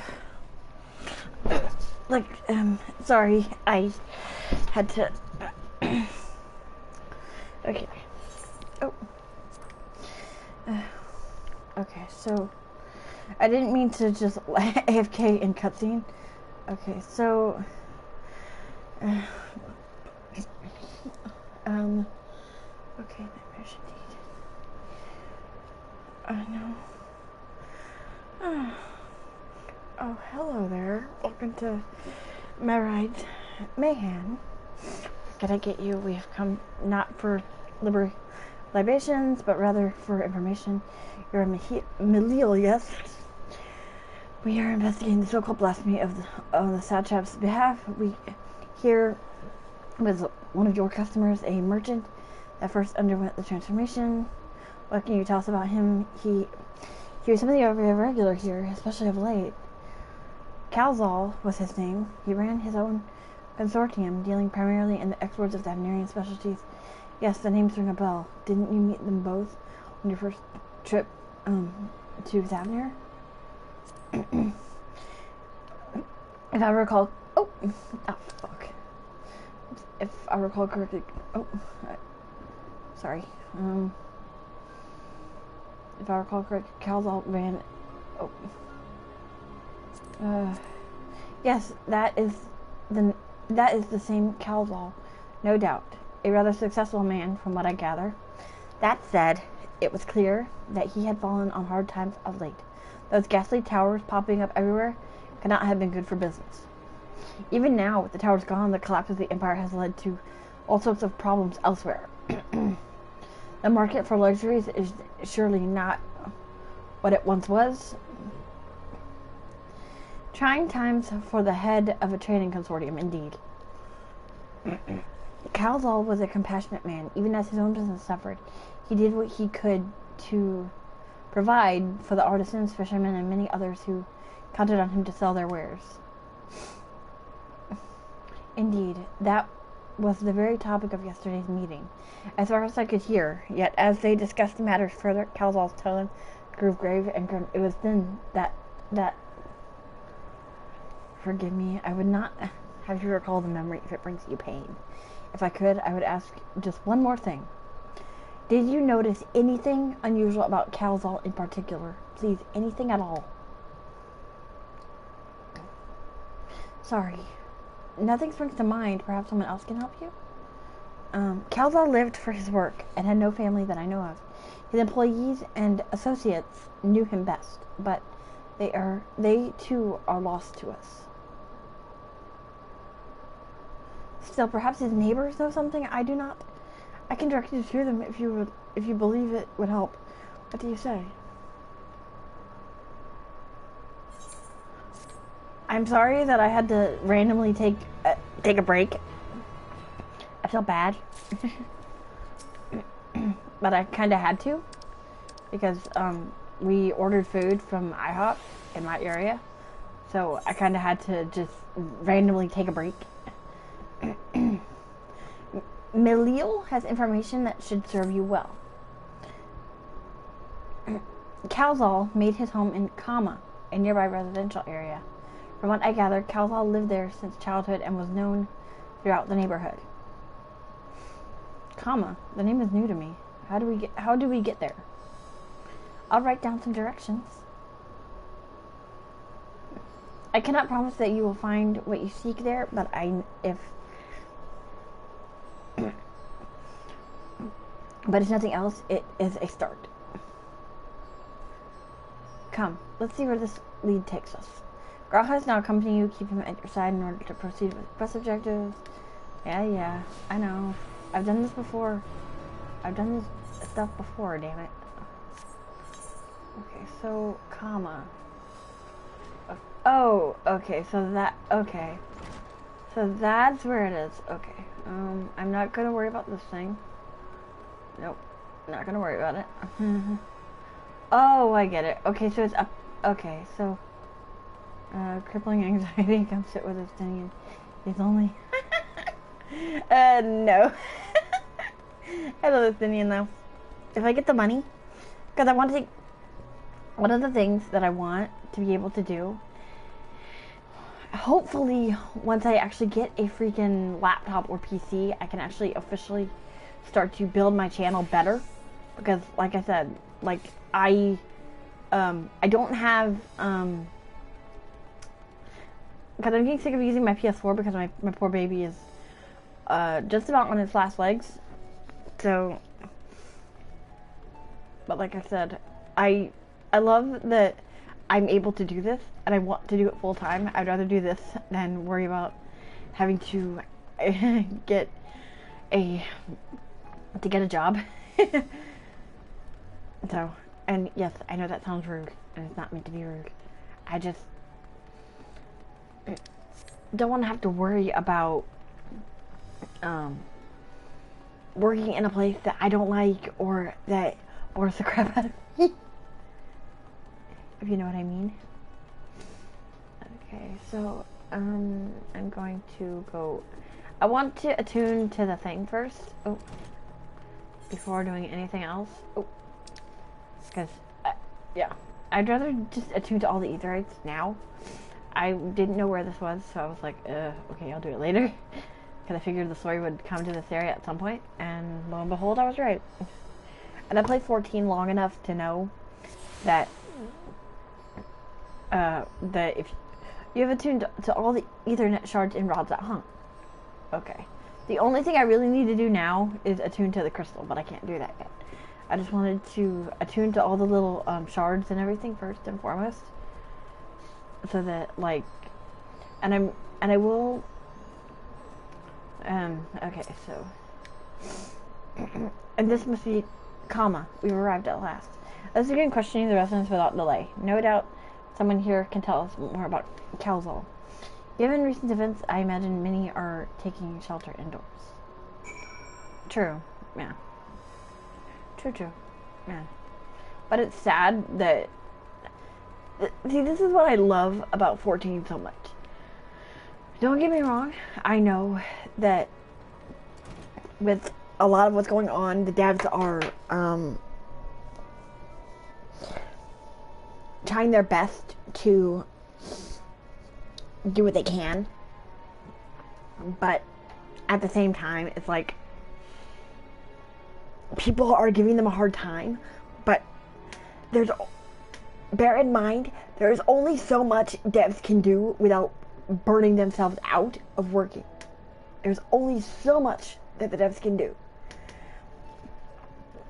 Like, sorry, I had to. Okay. Oh. Okay, so I didn't mean to just AFK in cutscene. Okay, so okay, nightmares indeed. No. Oh, hello there. Welcome to Maride Mayhan. Can I get you? We have come not for libations, but rather for information. You're a Meliel, yes? We are investigating the so-called blasphemy of the Satrap's behalf. We here was one of your customers, a merchant that first underwent the transformation. What can you tell us about him? He was something irregular here, especially of late. Calzal was his name. He ran his own consortium, dealing primarily in the exports of Davenarian specialties. Yes, the names ring a bell. Didn't you meet them both on your first trip to Davenir? If I recall... Oh, fuck. If I recall correctly... Sorry. If I recall correctly, Calzal ran... Yes, that is the same Calzal, no doubt. A rather successful man, from what I gather. That said, it was clear that he had fallen on hard times of late. Those ghastly towers popping up everywhere could not have been good for business. Even now, with the towers gone, the collapse of the empire has led to all sorts of problems elsewhere. The market for luxuries is surely not what it once was. Trying times for the head of a trading consortium, indeed. Calzal was a compassionate man. Even as his own business suffered, he did what he could to provide for the artisans, fishermen, and many others who counted on him to sell their wares. Indeed, that was the very topic of yesterday's meeting, as far as I could hear. Yet, as they discussed the matters further, Calzal's tone grew grave and grim. It was then that forgive me, I would not have you recall the memory if it brings you pain. If I could, I would ask just one more thing. Did you notice anything unusual about Calzal in particular? Please, anything at all? Sorry. Nothing springs to mind. Perhaps someone else can help you? Calzal lived for his work and had no family that I know of. His employees and associates knew him best, but they too are lost to us. Still, perhaps his neighbors know something I do not. I can direct you to them if you believe it would help. What do you say? I'm sorry that I had to randomly take a break. I feel bad, but I kind of had to because we ordered food from IHOP in my area, so I kind of had to just randomly take a break. Meliel has information that should serve you well. Calzal made his home in Kama, a nearby residential area. From what I gather, Calzal lived there since childhood and was known throughout the neighborhood. Kama, the name is new to me. How do we get there? I'll write down some directions. I cannot promise that you will find what you seek there, but but if nothing else, it is a start. Come, let's see where this lead takes us. Grau has now accompanied you, keep him at your side in order to proceed with quest objectives. Yeah, I know. I've done this before. I've done this stuff before, damn it. Okay, so, Kama. Oh, okay, so that's where it is. Okay. I'm not gonna worry about this thing. Nope. Not gonna worry about it. Oh, I get it. Okay, so it's up. Okay, so crippling anxiety comes sit with Estinian. He's only no. I love Estinian though. If I get the money, because I want to take one of the things that I want to be able to do, hopefully once I actually get a freaking laptop or PC, I can actually officially start to build my channel better. Because like I said, like I don't have, because I'm getting sick of using my PS4 because my poor baby is just about on its last legs. So, but like I said, I love that I'm able to do this, and I want to do it full time. I'd rather do this than worry about having to get a job. So, and yes, I know that sounds rude, and it's not meant to be rude. I just don't want to have to worry about working in a place that I don't like, or that bores the crap out of me. If you know what I mean. Okay, so I'm going to go. I want to attune to the thing first. Oh, before doing anything else. Oh, because yeah, I'd rather just attune to all the Ether eggs now. I didn't know where this was, so I was like, okay, I'll do it later. Because I figured the story would come to this area at some point, and lo and behold, I was right. And I played 14 long enough to know that that if you have attuned to all the Ethernet shards in rods that hung. Okay. The only thing I really need to do now is attune to the crystal, but I can't do that yet. I just wanted to attune to all the little shards and everything first and foremost, so that like, and I will. Okay, so, and this must be, comma, we've arrived at last. Let's begin questioning the residents without delay. No doubt someone here can tell us more about Calzol. Given recent events, I imagine many are taking shelter indoors. True, yeah. True, yeah. But it's sad that, see, this is what I love about 14 so much. Don't get me wrong, I know that with a lot of what's going on, the devs are trying their best to do what they can, but at the same time, it's like people are giving them a hard time, but bear in mind, there's only so much devs can do without burning themselves out of working. There's only so much that the devs can do.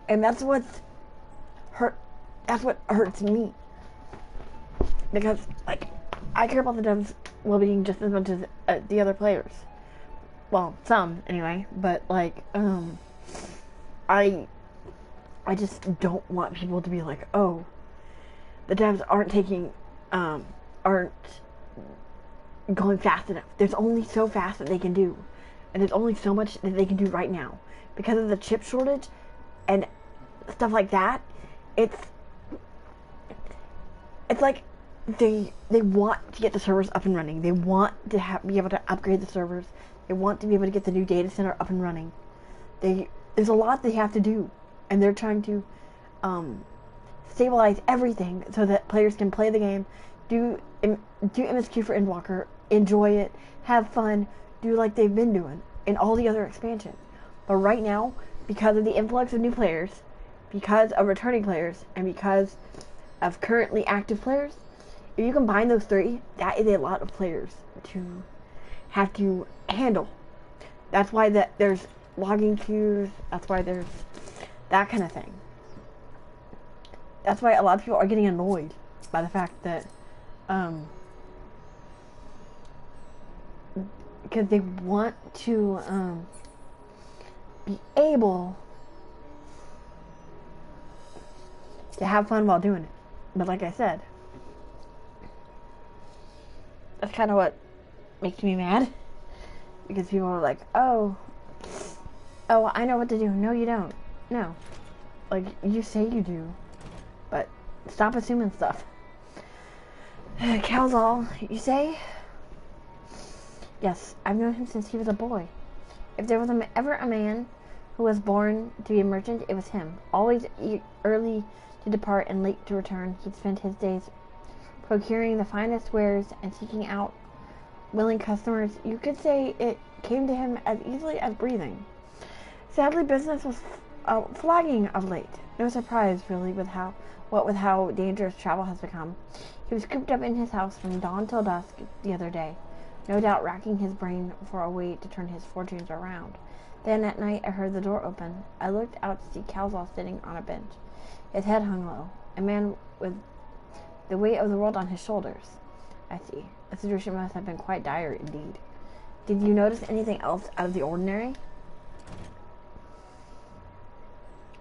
And that's what hurts me. Because, like, I care about the devs' well-being just as much as the other players. Well, some, anyway. But, like, I just don't want people to be like, oh, the devs aren't going fast enough. There's only so fast that they can do, and there's only so much that they can do right now because of the chip shortage and stuff like that. It's like they want to get the servers up and running. They want to be able to upgrade the servers. They want to be able to get the new data center up and running. There's a lot they have to do, and they're trying to stabilize everything so that players can play the game, do MSQ for Endwalker, enjoy it, have fun, do like they've been doing in all the other expansions. But right now, because of the influx of new players, because of returning players, and because of currently active players, if you combine those three, that is a lot of players to have to handle. That's why there's logging queues, that's why there's that kind of thing. That's why a lot of people are getting annoyed by the fact that because they want to be able to have fun while doing it. But like I said, that's kind of what makes me mad, because people are like, oh, I know what to do. No, you don't. No, like, you say you do, but stop assuming stuff. Calzol, you say? Yes, I've known him since he was a boy. If there was ever a man who was born to be a merchant, it was him. Always early to depart and late to return. He'd spent his days procuring the finest wares and seeking out willing customers. You could say it came to him as easily as breathing. Sadly, business was flagging of late. No surprise, really, with how dangerous travel has become. He was cooped up in his house from dawn till dusk the other day, no doubt racking his brain for a way to turn his fortunes around. Then at night I heard the door open. I looked out to see Calzal sitting on a bench. His head hung low, a man with the weight of the world on his shoulders. I see. The situation must have been quite dire indeed. Did you notice anything else out of the ordinary?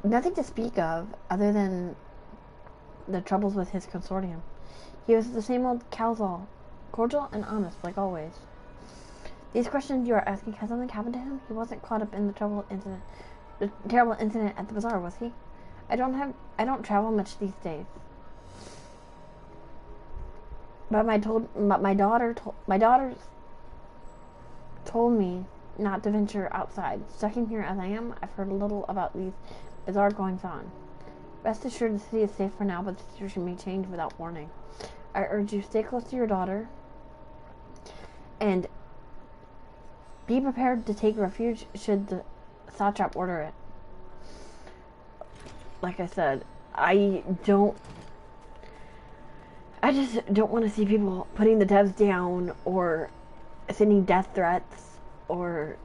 Nothing to speak of, other than the troubles with his consortium. He was the same old Calzal, cordial and honest, like always. These questions you are asking has something happened to him? He wasn't caught up in the terrible incident at the bazaar, was he? I don't travel much these days. But my daughter told me not to venture outside. Stuck in here as I am, I've heard a little about these bizarre goings on. Rest assured the city is safe for now, but the situation may change without warning. I urge you, stay close to your daughter and be prepared to take refuge should the satrap order it. Like I said, I just don't want to see people putting the devs down or sending death threats or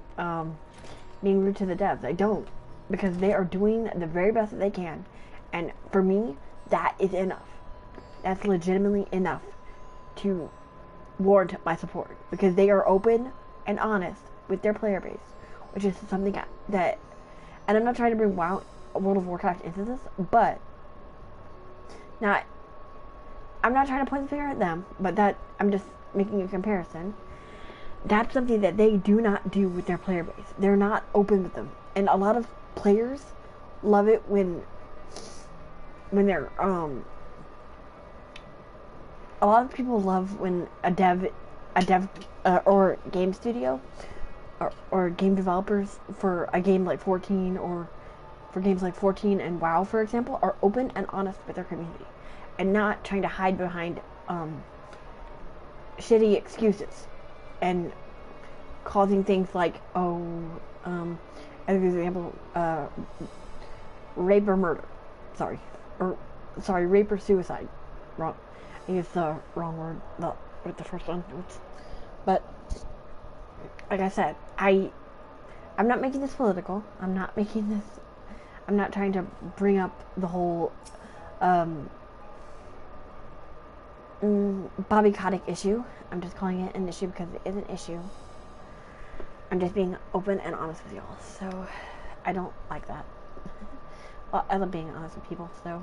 being rude to the devs. I don't, because they are doing the very best that they can, and for me, that is enough. That's legitimately enough to warrant my support, because they are open and honest with their player base, which is something that, and I'm not trying to bring World of Warcraft into this, but I'm not trying to point the finger at them, but that I'm just making a comparison. That's something that they do not do with their player base. They're not open with them, and a lot of players love it when they're a lot of people love when a dev or game studio or game developers for a game like 14 or for games like 14 and WoW, for example, are open and honest with their community and not trying to hide behind shitty excuses and causing things like, as an example, rape or murder. Rape or suicide. Wrong. I used the wrong word with the first one. Oops. But like I said, I'm not making this political. I'm not trying to bring up the whole Bobby Kotick issue. I'm just calling it an issue because it is an issue. I'm just being open and honest with y'all. So I don't like that. Well, I love being honest with people, so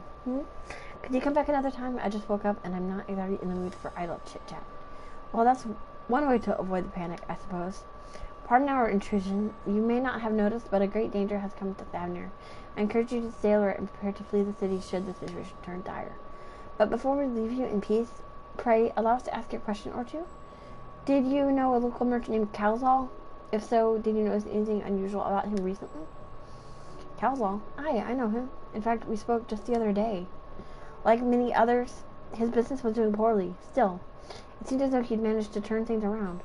could you come back another time? I just woke up and I'm not exactly in the mood for idle chit-chat. Well, that's one way to avoid the panic, I suppose. Pardon our intrusion. You may not have noticed, but a great danger has come to Thavnir. I encourage you to stay alert and prepare to flee the city should the situation turn dire. But before we leave you in peace, pray allow us to ask you a question or two. Did you know a local merchant named Calzal? If so, did you notice anything unusual about him recently? Calzal? Aye, I know him. In fact, we spoke just the other day. Like many others, his business was doing poorly. Still, it seemed as though he'd managed to turn things around,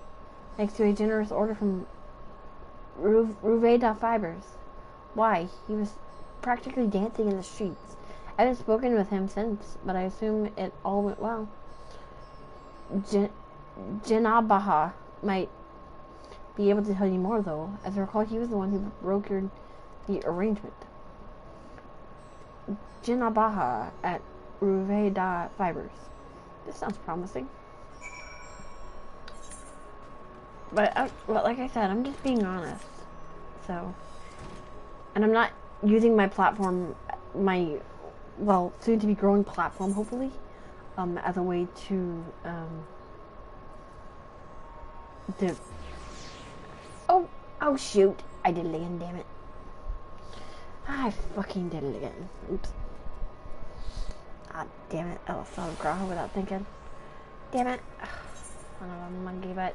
thanks to a generous order from Ruveda Fibers. Why, he was practically dancing in the streets. I haven't spoken with him since, but I assume it all went well. Janabaha might be able to tell you more, though. As I recall, he was the one who brokered the arrangement. Janabaha at Ruveda Fibers. This sounds promising. But like I said, I'm just being honest. So, and I'm not using my platform, my soon to be growing platform, hopefully, as a way to oh shoot, I did it again, damn it. I fucking did it again. Oops. Ah, damn it. I saw the growl without thinking. Damn it. Son of a monkey butt.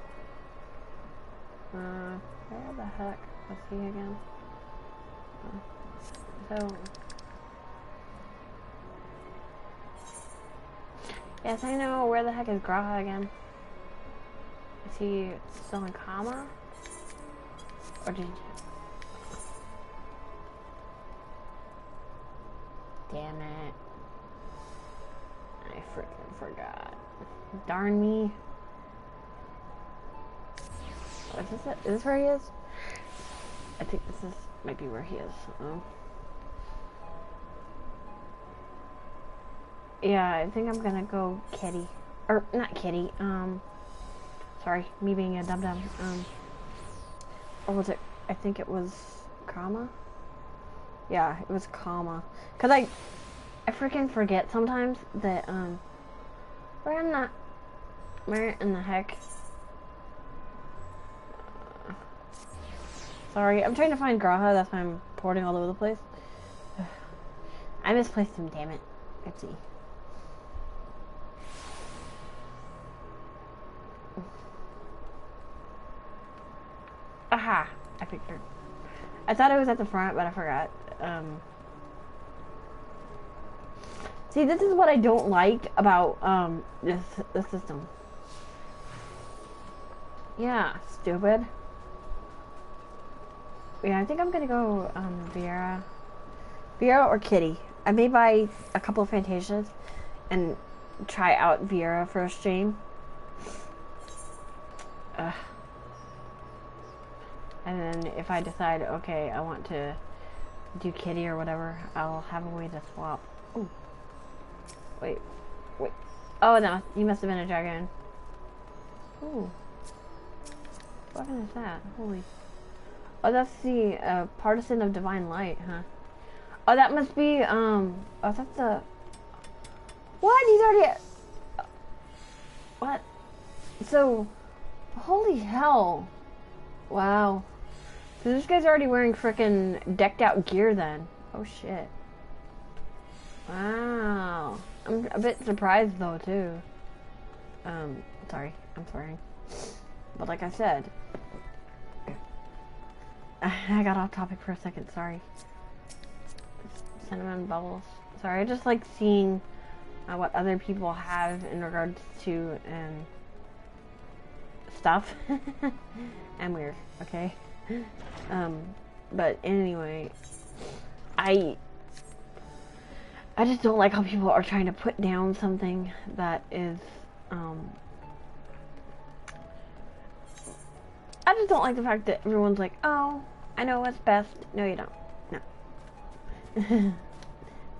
Where the heck was he again? So, Yes, I know. Where the heck is Graha again? Is he still in coma? Or did... Damn it. I freaking forgot. Darn me. Oh, is this it? Is this where he is? I think this is might be where he is. Yeah, I think I'm gonna go Kitty. Or not Kitty, sorry, me being a dum-dum. Or was it, I think it was Kama? Yeah, it was Kama. Cause I freaking forget sometimes that, where in the heck? Sorry, I'm trying to find Graha, that's why I'm porting all over the place. I misplaced him, damn it. Let's see. Aha! I picked her. I thought it was at the front, but I forgot. See, this is what I don't like about, this system. Yeah, stupid. Yeah, I think I'm gonna go, Viera. Viera or Kitty. I may buy a couple of Fantasias and try out Viera for a stream. And then if I decide, okay, I want to do Kitty or whatever, I'll have a way to swap. Ooh. Wait. Oh no, you must have been a dragon. Ooh. What weapon is that? Holy. Oh, that's the Partisan of Divine Light, huh? Oh, that must be, oh, that's the... What? He's already... What? So, holy hell. Wow. So this guy's already wearing frickin' decked out gear then. Oh shit. Wow. I'm a bit surprised though too. Sorry. I'm swearing. But like I said, I got off topic for a second, sorry. Cinnamon bubbles. Sorry, I just like seeing what other people have in regards to stuff. I'm weird, okay? But anyway, I just don't like how people are trying to put down something that is, I just don't like the fact that everyone's like, oh, I know what's best. No, you don't. No.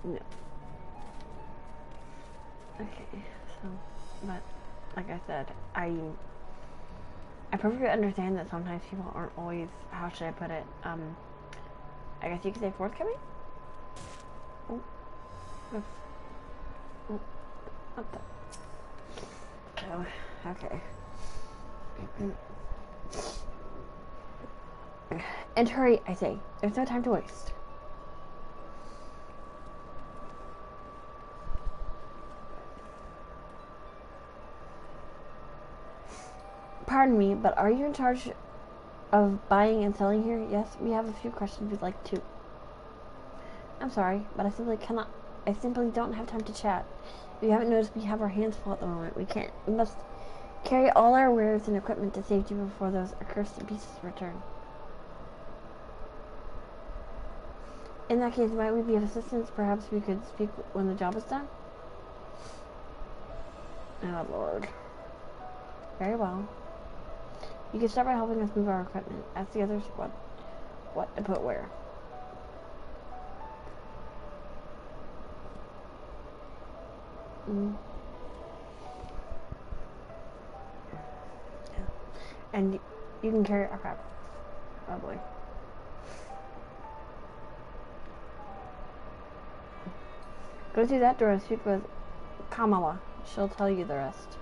No. Okay, so, but, like I said, I perfectly understand that sometimes people aren't always, how should I put it, I guess you could say forthcoming? Oh. Oh. What the? Oh, okay. And hurry, I say. There's no time to waste. Pardon me, but are you in charge of buying and selling here? Yes, we have a few questions we'd like to. I'm sorry, but I simply don't have time to chat. If you haven't noticed, we have our hands full at the moment. We must carry all our wares and equipment to safety before those accursed beasts return. In that case, might we be of assistance? Perhaps we could speak when the job is done? Oh, Lord. Very well. You can start by helping us move our equipment. Ask the others what to put where. Yeah. And you can carry our crap. Oh boy. Go through that door and speak with Kamala. She'll tell you the rest.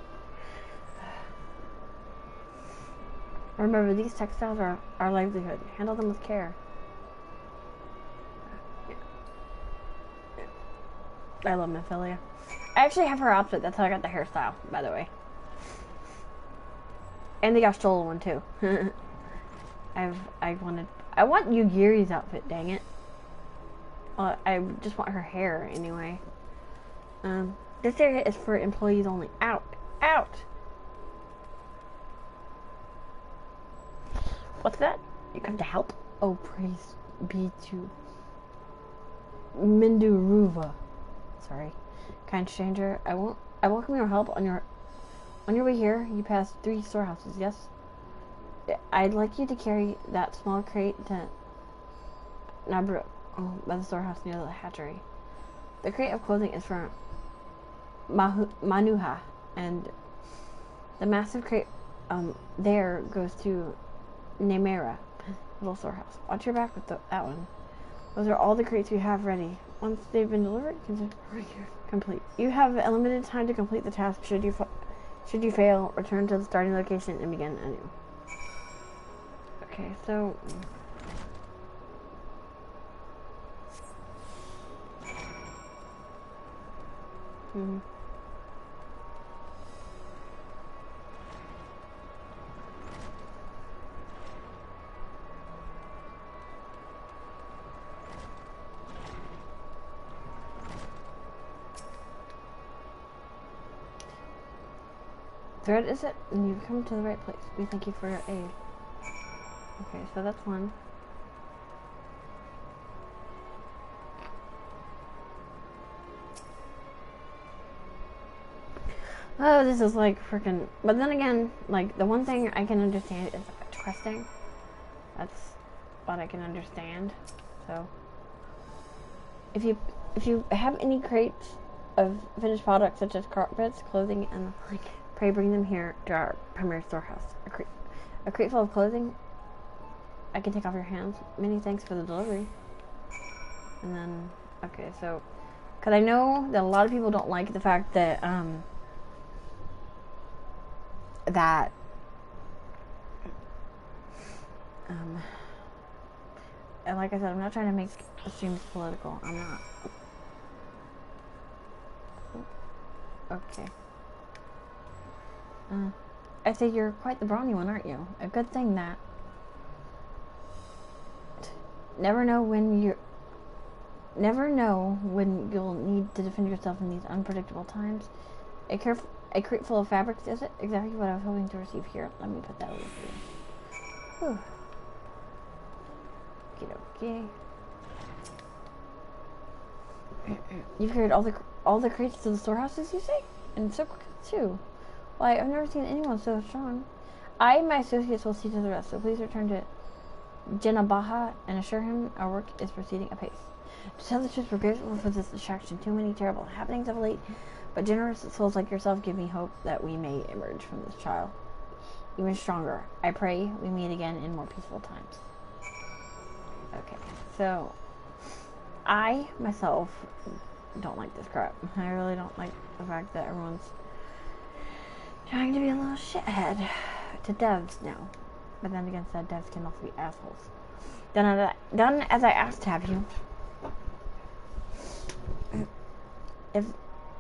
Remember, these textiles are our livelihood. Handle them with care. I love Mephilia. I actually have her outfit. That's how I got the hairstyle, by the way. And they got stolen one too. I want Yugiri's outfit. Dang it. I just want her hair anyway. This area is for employees only. Out! Out! What's that? You come to help? Oh, praise be to Minduruva. Sorry. Kind stranger, I welcome your help. On your way here, you pass 3 storehouses, yes? I'd like you to carry that small crate to Nabru, by the storehouse near the hatchery. The crate of clothing is for Manuha, and the massive crate there goes to Nemera, little storehouse. Watch your back with that one. Those are all the crates we have ready. Once they've been delivered, complete. You have a limited time to complete the task. Should you fail, return to the starting location and begin anew. Okay, so thread is it? And you've come to the right place. We thank you for your aid. Okay, so that's one. Oh, this is like freaking. But then again, like the one thing I can understand is questing. That's what I can understand. So, if you have any crates of finished products such as carpets, clothing, and the like, pray bring them here to our primary storehouse. A crate full of clothing I can take off your hands. Many thanks for the delivery. And then, okay, so, because I know that a lot of people don't like the fact that, and like I said, I'm not trying to make the streams political. I'm not. Okay. I say you're quite the brawny one, aren't you? A good thing that. Never know when you'll need to defend yourself in these unpredictable times. A crate full of fabrics, is it? Exactly what I was hoping to receive here. Let me put that over for you. Okay. You've carried all the crates to the storehouses, you say? And so quick too. Why, I've never seen anyone so strong. I and my associates will see to the rest, so please return to Jenabaha and assure him our work is proceeding apace. To tell the truth, we're grateful for this distraction. Too many terrible happenings of late, but generous souls like yourself give me hope that we may emerge from this trial even stronger. I pray we meet again in more peaceful times. Okay, so I myself don't like this crap. I really don't like the fact that everyone's trying to be a little shithead to devs now. But then again, said devs can also be assholes. Done as I asked to have you. If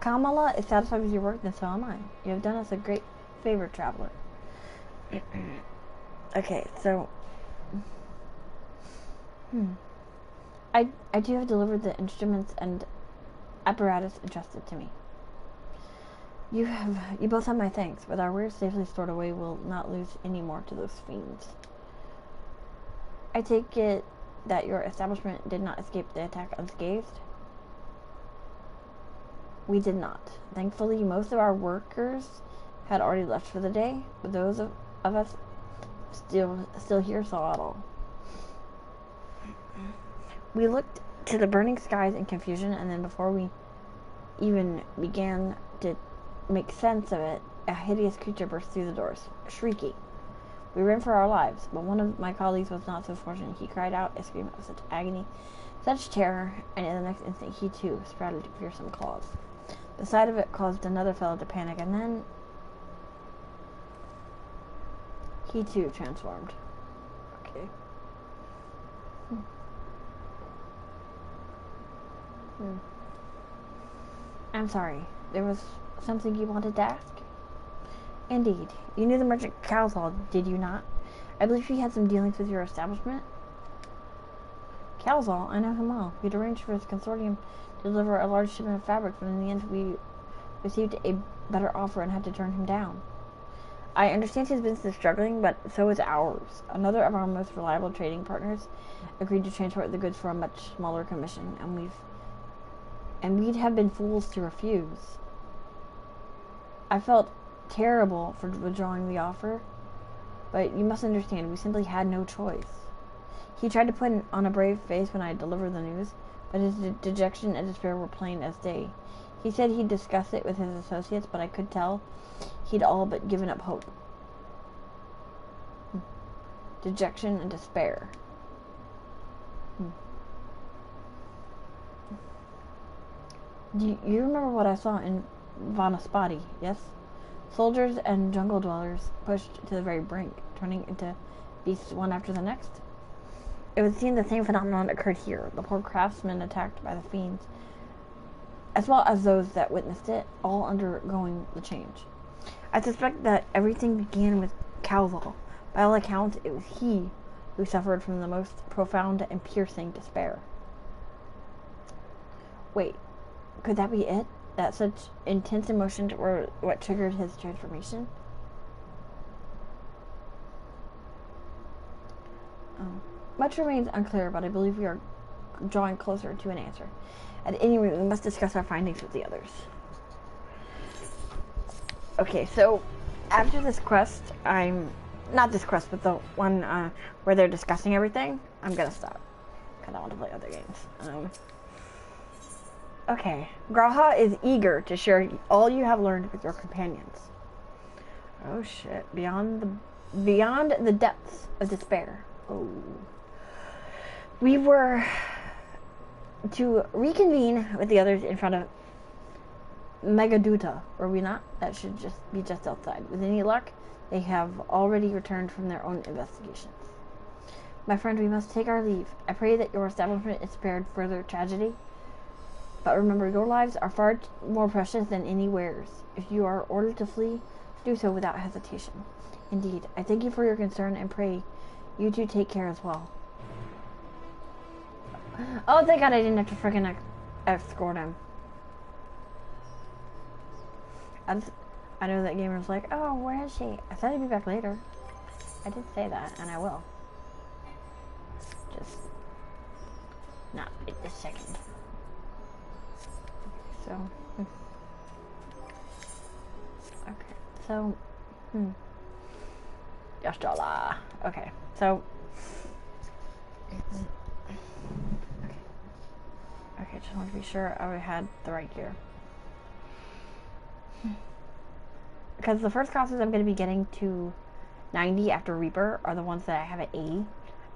Kamala is satisfied with your work, then so am I. You have done us a great favor, traveler. Okay, so I do have delivered the instruments and apparatus entrusted to me. You both have my thanks. With our wares safely stored away, we'll not lose any more to those fiends. I take it that your establishment did not escape the attack unscathed? We did not. Thankfully, most of our workers had already left for the day, but those of us still here saw it all. We looked to the burning skies in confusion, and then before we even began to make sense of it, a hideous creature burst through the doors, shrieking. We ran for our lives, but one of my colleagues was not so fortunate. He cried out a scream of such agony, such terror, and in the next instant he too sprouted fearsome claws. The sight of it caused another fellow to panic, and then he too transformed. Okay. I'm sorry. There was something you wanted to ask? Indeed. You knew the merchant Calzal, did you not? I believe he had some dealings with your establishment. Calzal? I know him well. We'd arranged for his consortium to deliver a large shipment of fabric, but in the end we received a better offer and had to turn him down. I understand his business is struggling, but so is ours. Another of our most reliable trading partners agreed to transport the goods for a much smaller commission, and we'd have been fools to refuse. I felt terrible for withdrawing the offer, but you must understand, we simply had no choice. He tried to put on a brave face when I delivered the news, but his dejection and despair were plain as day. He said he'd discuss it with his associates, but I could tell he'd all but given up hope. Dejection and despair. Do you remember what I saw in Vanaspati, yes? Soldiers and jungle dwellers pushed to the very brink, turning into beasts one after the next. It would seem the same phenomenon occurred here, the poor craftsmen attacked by the fiends, as well as those that witnessed it, all undergoing the change. I suspect that everything began with Calval. By all accounts, it was he who suffered from the most profound and piercing despair. Wait, could that be it? That such intense emotions were what triggered his transformation? Much remains unclear, but I believe we are drawing closer to an answer. At any rate, we must discuss our findings with the others. Okay, so after this quest, not this quest, but the one where they're discussing everything, I'm gonna stop, because I want to play other games. Okay, Graha is eager to share all you have learned with your companions. Oh shit, beyond the depths of despair. Oh. We were to reconvene with the others in front of Megaduta, were we not? That should be just outside. With any luck, they have already returned from their own investigations. My friend, we must take our leave. I pray that your establishment is spared further tragedy. But remember, your lives are far more precious than any wares. If you are ordered to flee, do so without hesitation. Indeed, I thank you for your concern and pray you two take care as well. Oh, thank God I didn't have to freaking escort him. I know that gamer was like, oh, where is she? I said I'd be back later. I did say that, and I will. Just not right this second. So, okay, so, Yashdala. Okay, so, okay, just want to be sure I had the right gear. Because the first classes I'm going to be getting to 90 after Reaper are the ones that I have at 80,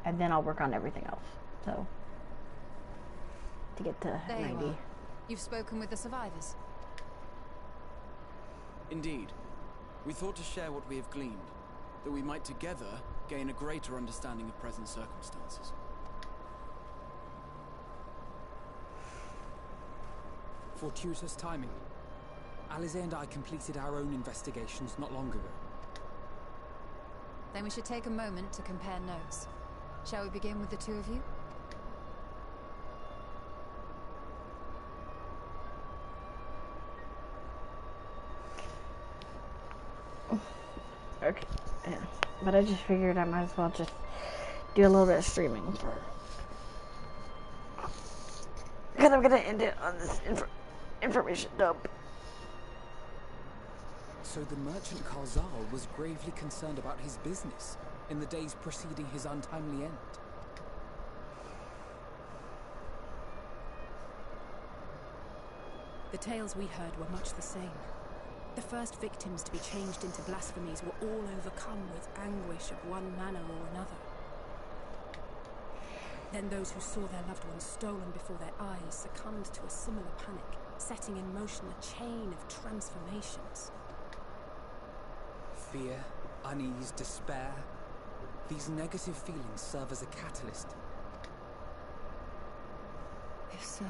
and then I'll work on everything else, so, to get to there 90. You are. You've spoken with the survivors? Indeed. We thought to share what we have gleaned, that we might together gain a greater understanding of present circumstances. Fortuitous timing. Alize and I completed our own investigations not long ago. Then we should take a moment to compare notes. Shall we begin with the two of you? Okay, yeah. But I just figured I might as well just do a little bit of streaming for... Because I'm going to end it on this information dump. So the merchant Karzal was gravely concerned about his business in the days preceding his untimely end. The tales we heard were much the same. The first victims to be changed into blasphemies were all overcome with anguish of one manner or another. Then those who saw their loved ones stolen before their eyes succumbed to a similar panic, setting in motion a chain of transformations. Fear, unease, despair. These negative feelings serve as a catalyst. If so,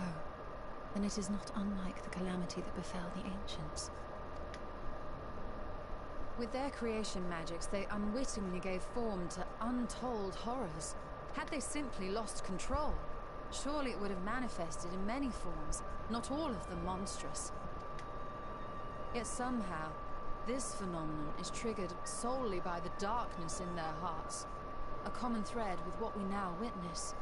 then it is not unlike the calamity that befell the ancients. With their creation magics, they unwittingly gave form to untold horrors. Had they simply lost control, surely it would have manifested in many forms, not all of them monstrous. Yet somehow, this phenomenon is triggered solely by the darkness in their hearts. A common thread with what we now witness.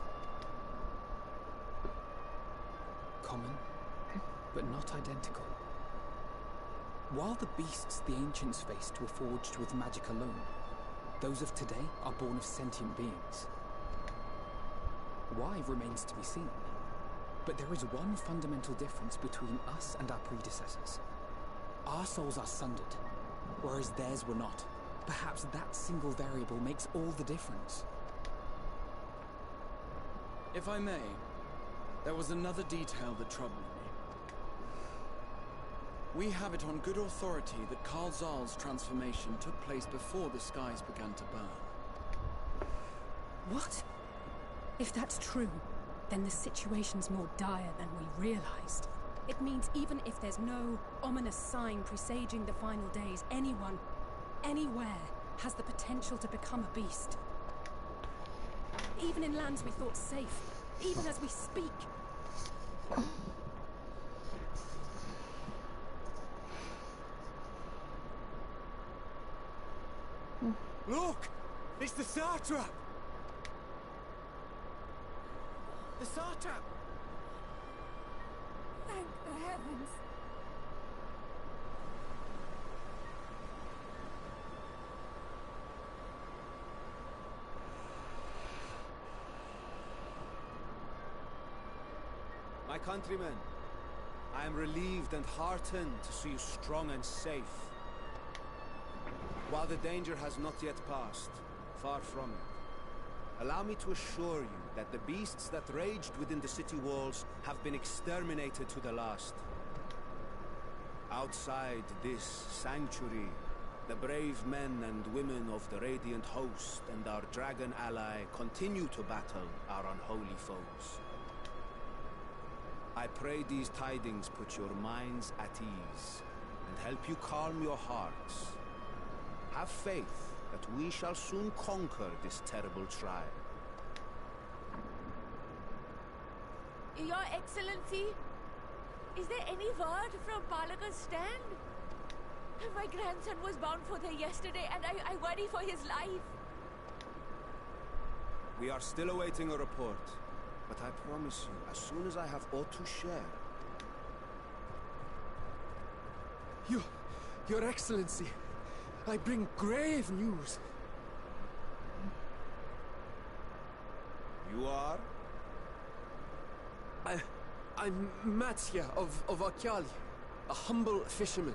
Common, but not identical. While the beasts the ancients faced were forged with magic alone, those of today are born of sentient beings. Why remains to be seen. But there is one fundamental difference between us and our predecessors. Our souls are sundered, whereas theirs were not. Perhaps that single variable makes all the difference. If I may, there was another detail that troubled me. We have it on good authority that Karl Zahl's transformation took place before the skies began to burn. What? If that's true, then the situation's more dire than we realized. It means even if there's no ominous sign presaging the final days, anyone, anywhere, has the potential to become a beast. Even in lands we thought safe, even as we speak. Look! It's the satrap! The satrap! Thank the heavens. My countrymen, I am relieved and heartened to see you strong and safe. While the danger has not yet passed, far from it, allow me to assure you that the beasts that raged within the city walls have been exterminated to the last. Outside this sanctuary, the brave men and women of the Radiant Host and our dragon ally continue to battle our unholy foes. I pray these tidings put your minds at ease and help you calm your hearts. Have faith that we shall soon conquer this terrible trial. Your Excellency, is there any word from Balaka's stand? My grandson was bound for there yesterday and I worry for his life. We are still awaiting a report, but I promise you, as soon as I have aught to share... Your Excellency, I bring grave news. You are? I'm Matya of Akyali, a humble fisherman.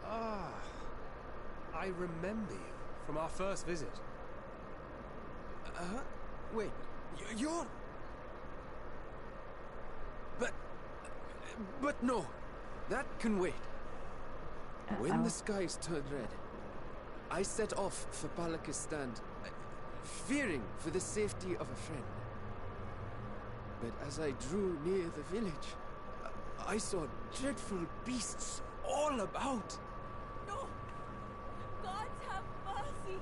Ah, I remember you from our first visit. Wait, you're... But no, that can wait. When the skies turned red, I set off for Balakistan, fearing for the safety of a friend. But as I drew near the village, I saw dreadful beasts all about. No! God have mercy!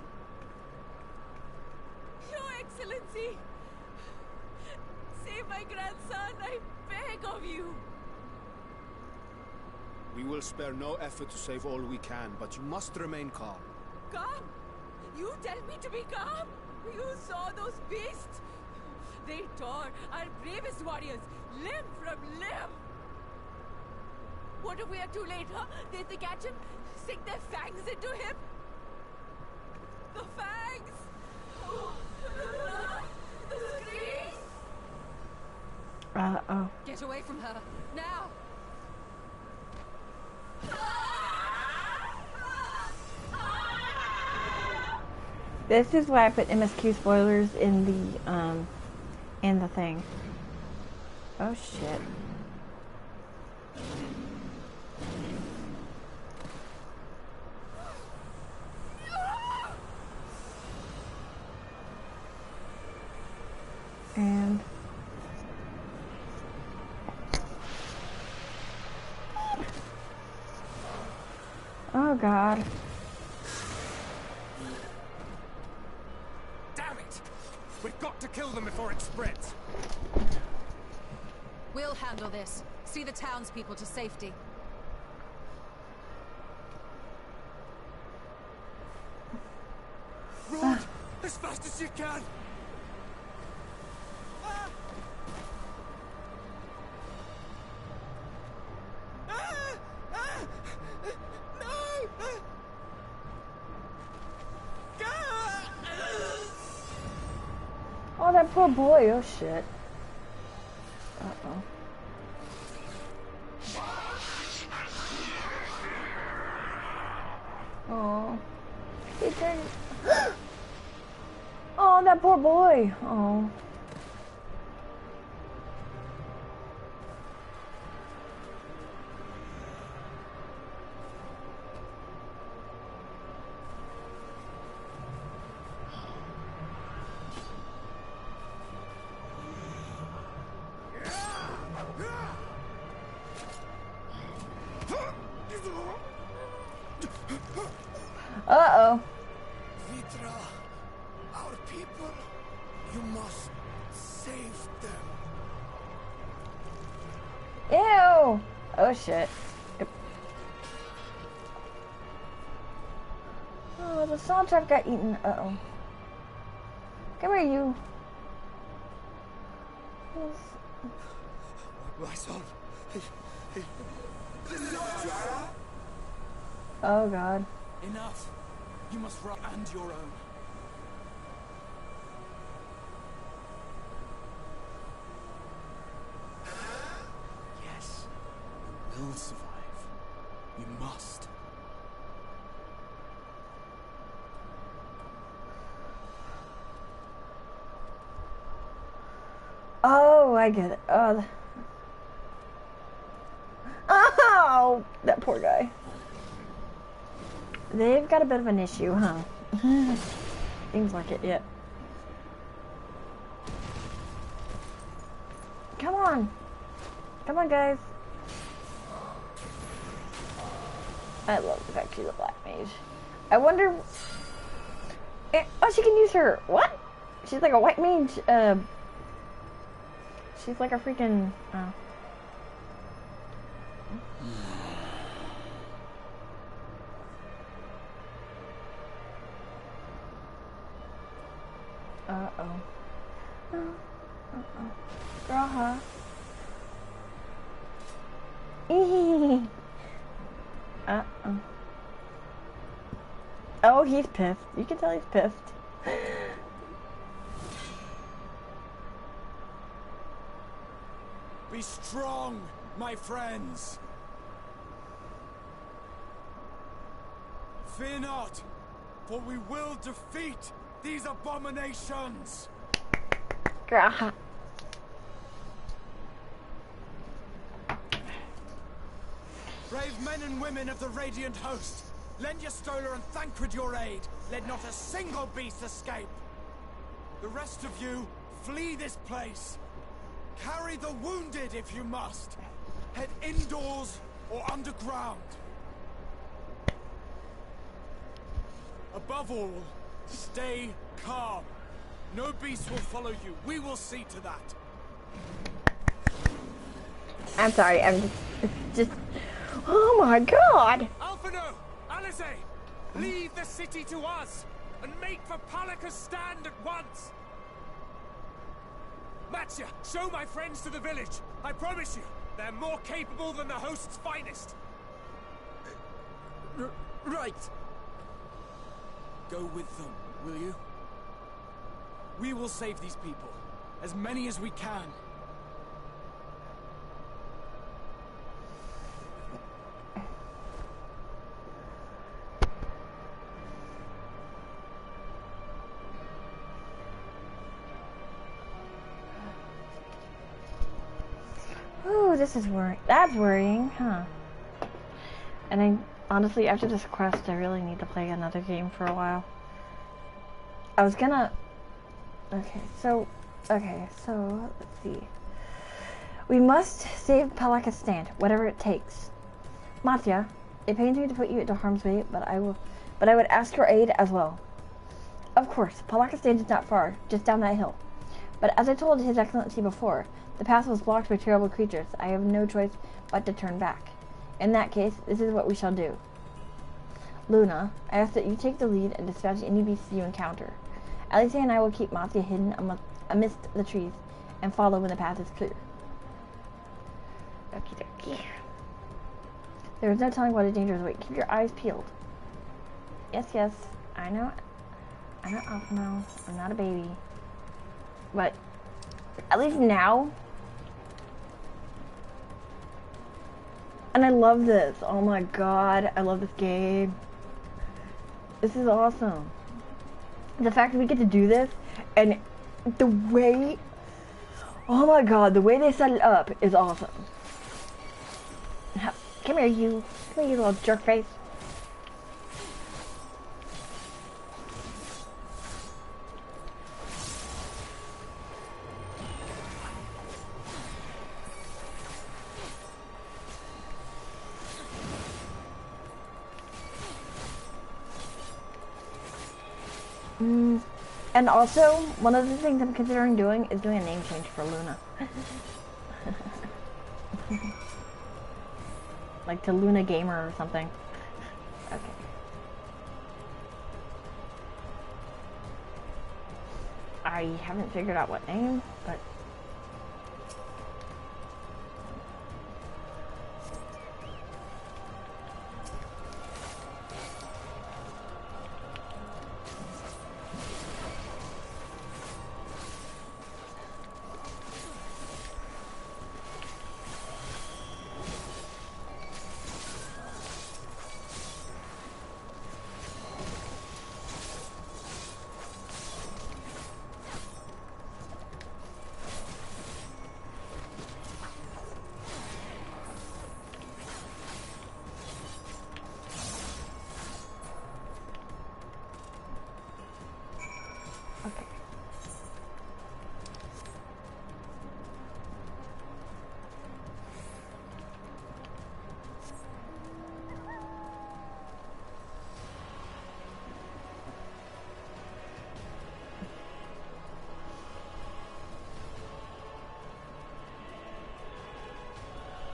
Your Excellency! Save my grandson, I beg of you! We will spare no effort to save all we can, but you must remain calm. Calm? You tell me to be calm? You saw those beasts? They tore our bravest warriors limb from limb! What if we are too late, huh? They catch him, sink their fangs into him? The fangs! Oh, the screams! Uh-oh. Get away from her, now! This is why I put MSQ spoilers in the thing. Oh shit. And oh god. Damn it! We've got to kill them before it spreads. We'll handle this. See the townspeople to safety. Run as fast as you can. Oh, that poor boy. Oh, shit. Uh-oh. Oh. He turned... Oh, that poor boy. Oh. Uh-oh. Vitra, our people, you must save them. Ew. Oh, shit. Oh, the salt trap got eaten. Uh-oh. Come here, you. My son. Oh, God. Enough. You must run and your own. Yes, you will survive. You must. Oh, I get it. Oh, that poor guy. They've got a bit of an issue, huh? Seems like it, yeah. Come on. Come on, guys. I love the fact she's a black mage. I wonder... Oh, she can use her... What? She's like a white mage, she's like a freaking... Oh. Uh-oh. Uh-oh. Girl, huh? Uh-oh. Oh, he's pissed. You can tell he's pissed. Be strong, my friends. Fear not, for we will defeat these abominations. Girl. Brave men and women of the Radiant Host, lend your Stola and Thancred your aid. Let not a single beast escape. The rest of you, flee this place. Carry the wounded if you must. Head indoors or underground. Above all, stay calm. No beast will follow you. We will see to that. I'm sorry, I'm just... Oh my god! Alphino! Alice! Leave the city to us, and make for Palaka's stand at once! Matya, show my friends to the village. I promise you, they're more capable than the host's finest. Right. Go with them, will you? We will save these people. As many as we can. Ooh, this is worrying. That's worrying, huh? And I honestly, after this quest, I really need to play another game for a while. I was gonna... Okay, so let's see. We must save Palaka's stand, whatever it takes. Matya, it pains me to put you into harm's way, but I would ask your aid as well. Of course, Palaka's stand is not far, just down that hill. But as I told His Excellency before, the path was blocked by terrible creatures. I have no choice but to turn back. In that case, this is what we shall do. Luna, I ask that you take the lead and dispatch any beasts you encounter. Alice and I will keep Matia hidden amidst the trees and follow when the path is clear. Okie dokie. There is no telling what a danger is. Wait, keep your eyes peeled. Yes, yes, I know. I'm not Optimo. I'm not a baby. But at least now. And I love this. Oh my god, I love this game. This is awesome. The fact that we get to do this, and the way, oh my god, the way they set it up is awesome. Come here, you. Come here, you little jerk face. And also, one of the things I'm considering doing is doing a name change for Luna. Like to Luna Gamer or something. Okay. I haven't figured out what name, but...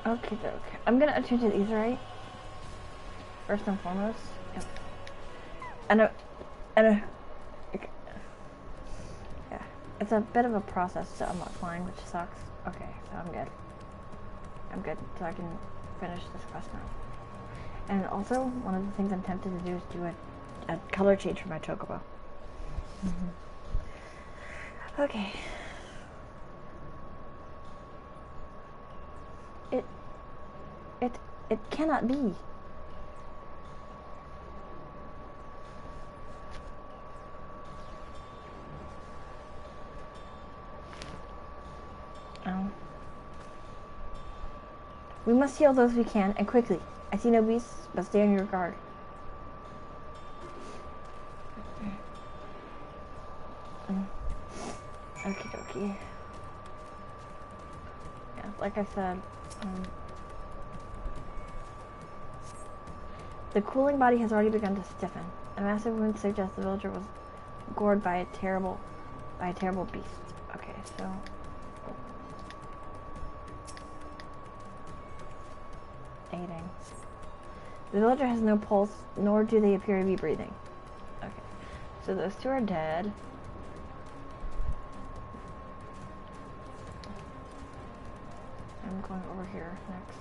Okay, okay. I'm gonna attend to these, right? First and foremost. Yep. Okay. Yeah. It's a bit of a process to unlock flying, which sucks. Okay, so I'm good. I'm good, so I can finish this quest now. And also, one of the things I'm tempted to do is do a color change for my chocobo. Okay. It cannot be. Oh. We must heal those we can, and quickly. I see no beasts, but stay on your guard. Okie dokie. Yeah, like I said, the cooling body has already begun to stiffen. A massive wound suggests the villager was gored by a terrible beast. Okay, so aiding. The villager has no pulse, nor do they appear to be breathing. Okay, so those two are dead. I'm going over here next.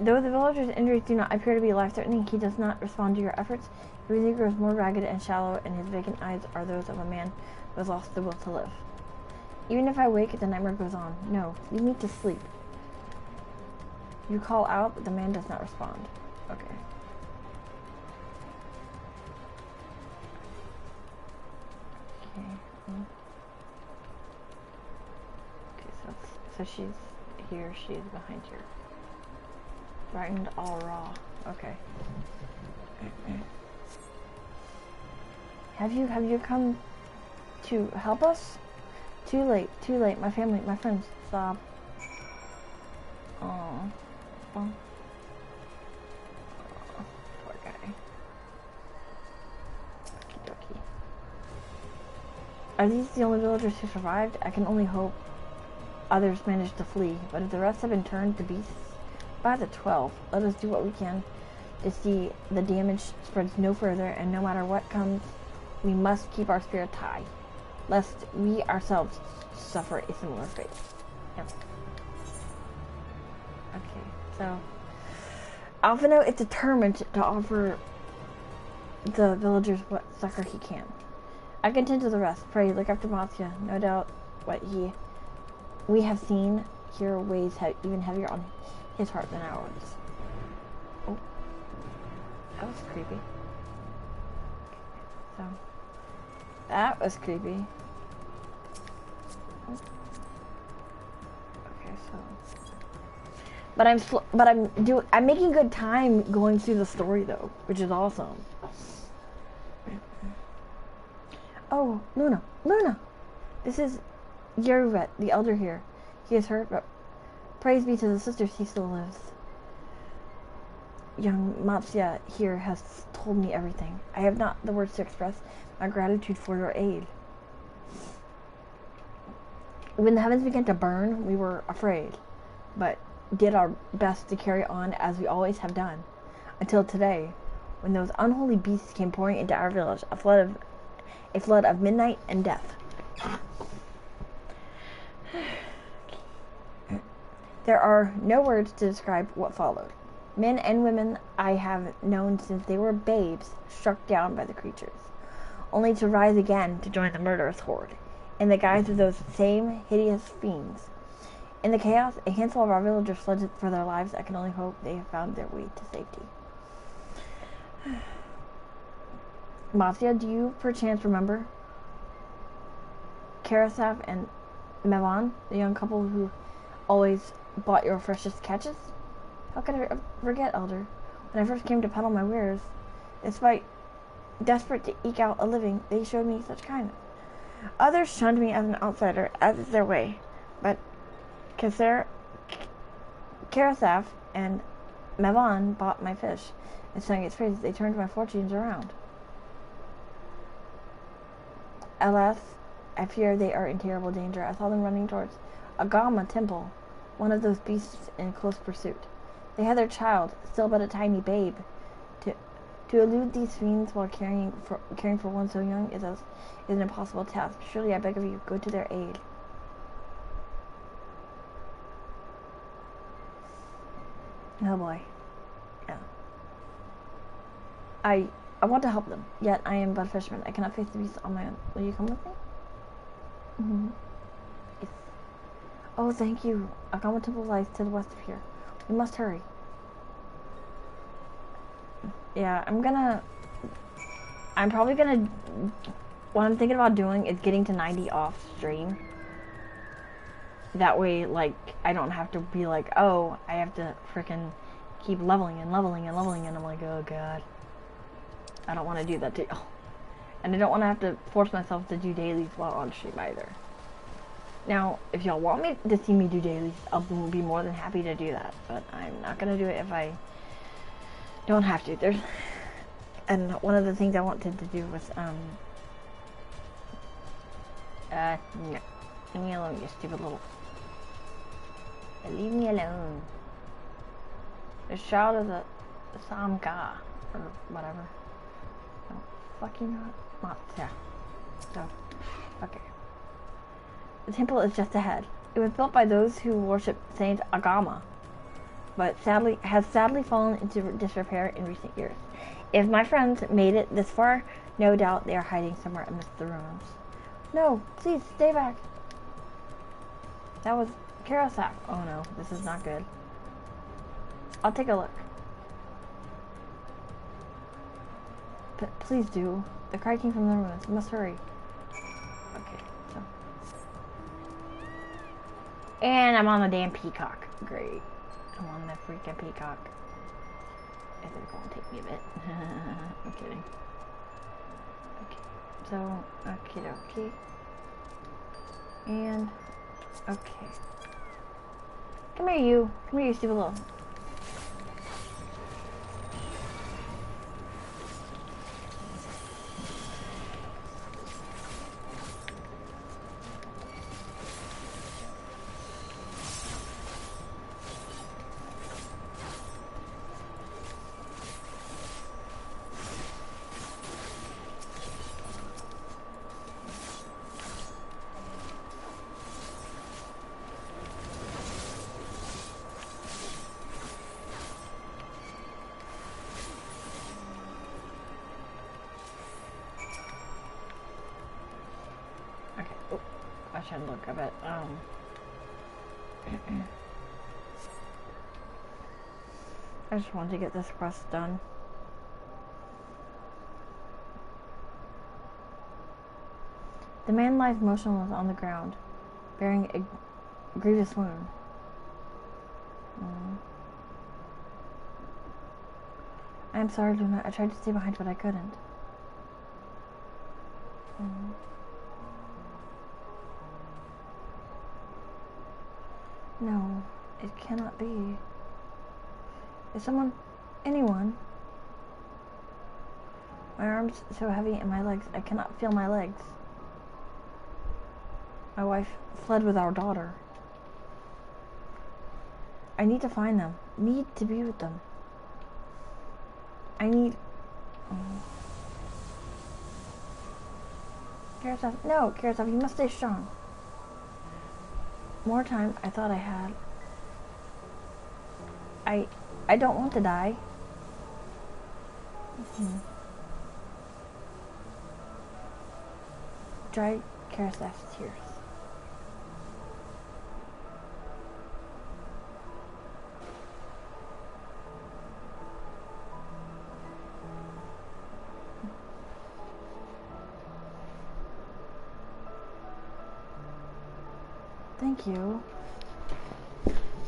Though the villager's injuries do not appear to be life-threatening, he does not respond to your efforts. His breathing grows more ragged and shallow, and his vacant eyes are those of a man who has lost the will to live. Even if I wake, the nightmare goes on. No, leave me to sleep. You call out, but the man does not respond. Okay. Okay. Okay, so she's here, she's behind here. Frightened all raw. Okay. Have you come to help us? Too late, my family, my friends, sob. Aww. Oh. Poor guy. Are these the only villagers who survived? I can only hope others managed to flee, but if the rest have been turned to beasts by the 12, let us do what we can to see the damage spreads no further, and no matter what comes, we must keep our spirits high, lest we ourselves suffer a similar fate. Yep. Okay, so Alphino is determined to offer the villagers what succor he can. I can tend to the rest. Pray, look after Matsya. No doubt what we have seen here weighs even heavier on his heart than ours. Oh, that was creepy. So that was creepy. Okay, so. But I'm making good time going through the story though, which is awesome. Oh, Luna! This is Yeruvet, the elder here. He is hurt, but praise be to the sisters, he still lives. Young Matsya here has told me everything. I have not the words to express my gratitude for your aid. When the heavens began to burn, we were afraid, but did our best to carry on as we always have done, until today, when those unholy beasts came pouring into our village, a flood of midnight and death. There are no words to describe what followed. Men and women I have known since they were babes struck down by the creatures, only to rise again to join the murderous horde, in the guise of those same hideous fiends. In the chaos, a handful of our villagers fled for their lives. I can only hope they have found their way to safety. Matsya, do you perchance remember Karasaf and Mevan, the young couple who always bought your freshest catches? How could I forget, Elder? When I first came to peddle my wares, despite desperate to eke out a living, they showed me such kindness. Others shunned me as an outsider, as is their way, but Karasaf and Mevan bought my fish, and sang its praises. They turned my fortunes around. Alas, I fear they are in terrible danger. I saw them running towards Agama Temple, one of those beasts in close pursuit. They had their child, still but a tiny babe. To elude these fiends while caring for one so young is an impossible task. Surely, I beg of you, go to their aid. Oh boy. Yeah. I want to help them, yet I am but a fisherman. I cannot face the beasts on my own. Will you come with me? Mm-hmm. Yes. Oh, thank you. Agama Temple lies to the west of here. We must hurry. Yeah, I'm probably gonna, what I'm thinking about doing is getting to 90 off stream. That way, like, I don't have to be like, oh, I have to frickin' keep leveling and leveling and leveling, and I'm like, oh god. I don't want to do that to y'all. And I don't want to have to force myself to do dailies while on stream either. Now, if y'all want me to see me do dailies, I'll be more than happy to do that. But I'm not going to do it if I don't have to. And one of the things I wanted to do was, no. Leave me alone, you stupid little... Leave me alone. The Shroud of the Samga, or whatever. No, fucking not. Yeah. So, okay. The temple is just ahead. It was built by those who worship Saint Agama, but has sadly fallen into disrepair in recent years. If my friends made it this far, no doubt they are hiding somewhere amidst the ruins. No, please, stay back. That was Karasaf. Oh no, this is not good. I'll take a look. But please do. The cry came from the ruins. We must hurry. Okay, so. And I'm on the damn peacock. Great. I'm on the freaking peacock. I think it won't take me a bit. I'm kidding. Okay, so, okie dokie. And, okay. Come here, you. Come here, you stupid little. I should look a bit. I just wanted to get this quest done. The man lies motionless on the ground, bearing a grievous wound. I am sorry, Luna. I tried to stay behind, but I couldn't. No, it cannot be. Is someone... anyone? My arms so heavy and my legs... I cannot feel my legs. My wife fled with our daughter. I need to find them. Need to be with them. I need... Karatsev, no, Karatsev, you must stay strong. More time I thought I had. I don't want to die. Dry Karatsev's tears. Thank you.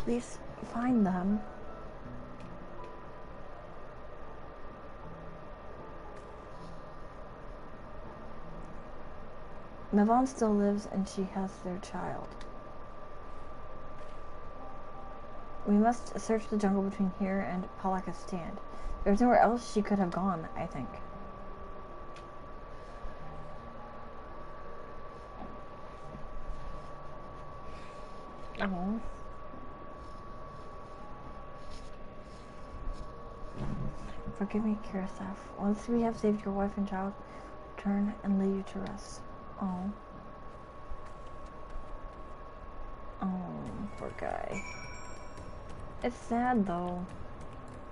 Please find them. Mevon still lives and she has their child. We must search the jungle between here and Palaka's stand. There's nowhere else she could have gone, I think. Oh. Forgive me, Karatsev. Once we have saved your wife and child, return and lay you to rest. Oh. Oh, poor guy. It's sad though.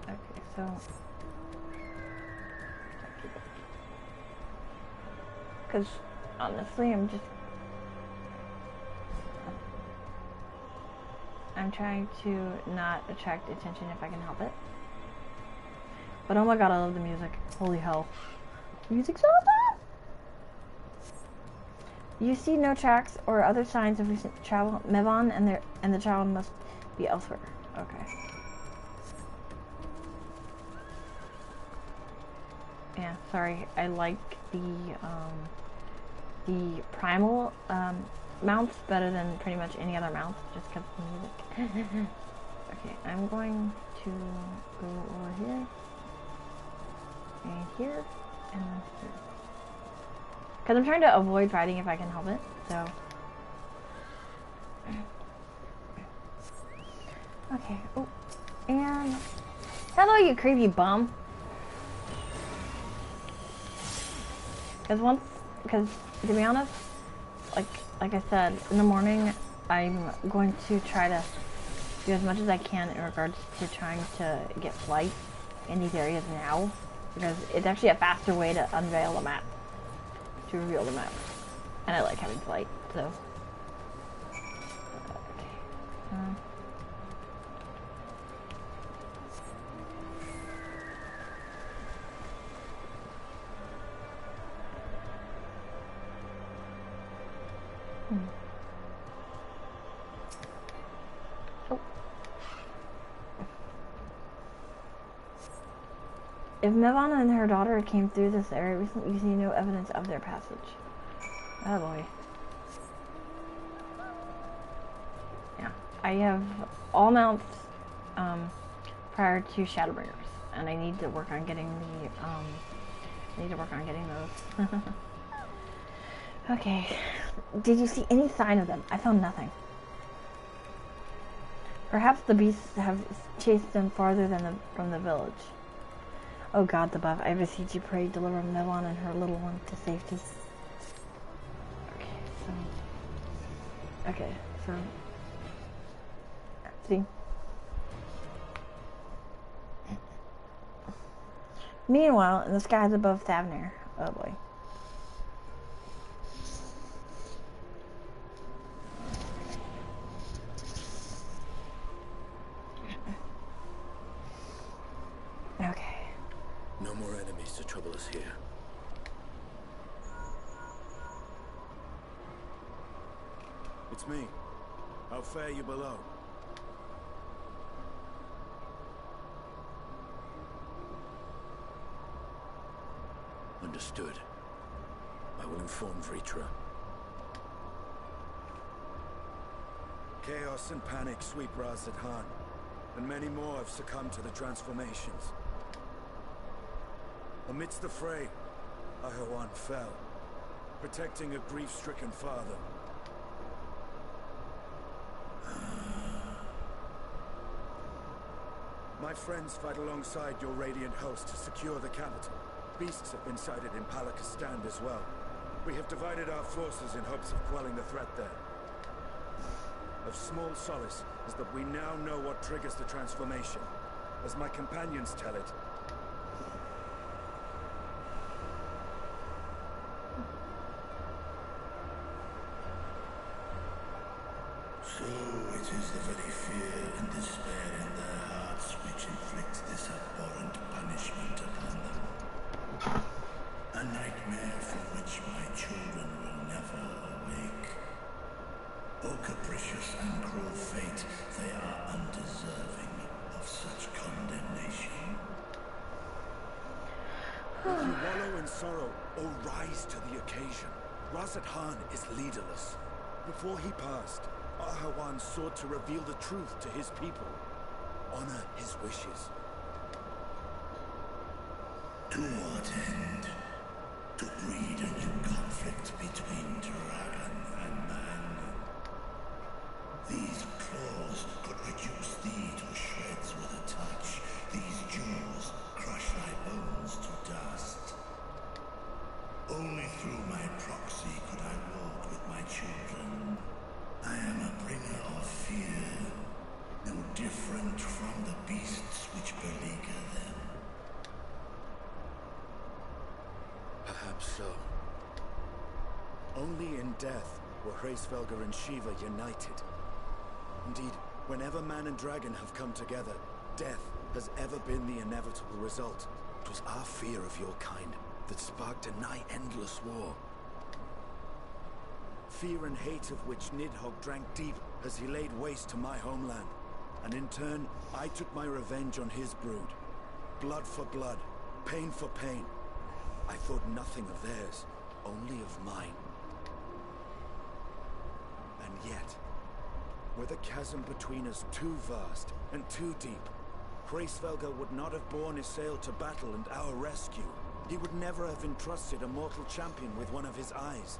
Okay, so... because honestly, I'm trying to not attract attention if I can help it. But oh my god, I love the music. Holy hell. The music's awesome! You see no tracks or other signs of recent travel. Mevon and the child must be elsewhere. Okay. Yeah, sorry. I like the primal mounts better than pretty much any other mounts, just because of the music. Okay, I'm going to go over here, and here, and here. Because I'm trying to avoid fighting if I can help it, so. Okay, oh, and hello, you creepy bum. Because to be honest, like I said, in the morning, I'm going to try to do as much as I can in regards to trying to get flight in these areas now, because it's actually a faster way to unveil the map, to reveal the map, and I like having flight, so. Okay. Oh. If Mevon and her daughter came through this area recently, you see no evidence of their passage. Oh boy. Yeah, I have all mounts prior to Shadowbringers, and I need to work on getting those. Okay. Did you see any sign of them? I found nothing. Perhaps the beasts have chased them farther than from the village. Oh God, the buff, I beseech you, pray, deliver Mevon and her little one to safety. Okay, so... See? Meanwhile, in the skies above Thavnir. Oh boy. That's me. How fare you below? Understood. I will inform Vritra. Chaos and panic sweep Raz-at-Han, and many more have succumbed to the transformations. Amidst the fray, Ahawan fell, protecting a grief-stricken father. My friends fight alongside your Radiant host to secure the capital. Beasts have been sighted in Palakistan as well. We have divided our forces in hopes of quelling the threat there. Of small solace is that we now know what triggers the transformation. As my companions tell it, so it is the very fear and despair in their hearts which inflicts this abhorrent punishment upon them. A nightmare from which my children will never awake. O capricious and cruel fate, they are undeserving of such condemnation. will you wallow in sorrow or rise to the occasion? Raz-at-Han is leaderless. Before he passed, Ahawan sought to reveal the truth to his people. Honor his wishes. To what end? To breed a new conflict between dragon and man. These claws could reduce thee to shreds with a touch. These jaws crush thy bones to dust. Only through my proxy could I walk with my children. I am a bringer of fear, no different from the beasts which beleaguer them. Perhaps so. Only in death were Hraesvelgr and Shiva united. Indeed, whenever man and dragon have come together, death has ever been the inevitable result. It was our fear of your kind that sparked a nigh-endless war. Fear and hate of which Nidhogg drank deep as he laid waste to my homeland. And in turn, I took my revenge on his brood. Blood for blood, pain for pain. I thought nothing of theirs, only of mine. And yet, were the chasm between us too vast and too deep, Hraesvelgr would not have borne Isael to battle and our rescue. He would never have entrusted a mortal champion with one of his eyes.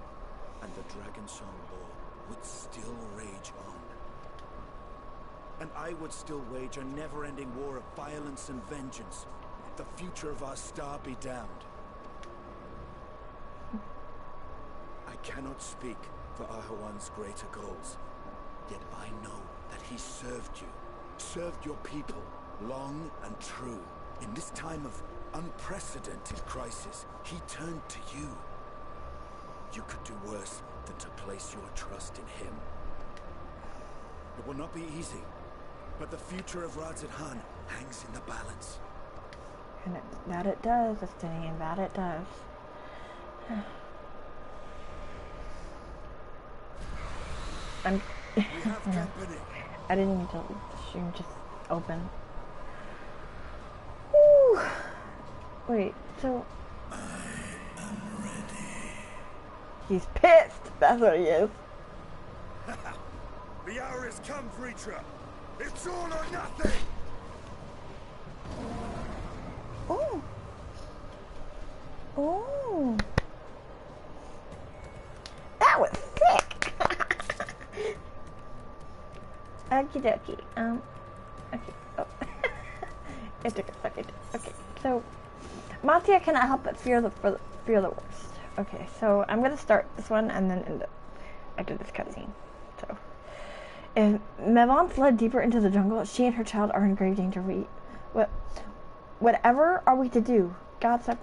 And the Dragonsong War would still rage on. And I would still wage a never-ending war of violence and vengeance. The future of our star be damned. I cannot speak for Ahawan's greater goals. Yet I know that he served you, served your people, long and true. In this time of unprecedented crisis, he turned to you. You could do worse than to place your trust in him. It will not be easy, but the future of Raz-at-Han hangs in the balance. And that it does, Justinian, that it does. We have company. I didn't mean to leave the stream just open. Woo! Wait, so... I am ready. He's pissed! That's what he is. The hour has come, Vritra. It's all or nothing! Oh! Oh! That was sick! Okie dokie. Okay. Oh. It took a second. Okay, so Mattia cannot help but fear the worst. Okay, so I'm gonna start this one and then end it after this cutscene. So, if Mevon fled deeper into the jungle, she and her child are in grave danger. Whatever are we to do? God save.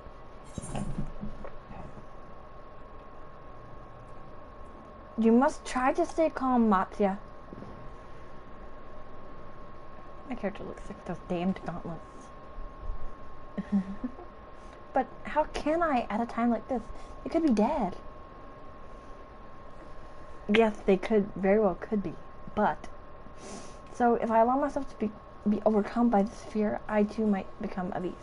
You must try to stay calm, Mattia. My character looks like those damned gauntlets. But how can I at a time like this? It could be dead. Yes, they very well could be. But, so if I allow myself to be overcome by this fear, I too might become a beast.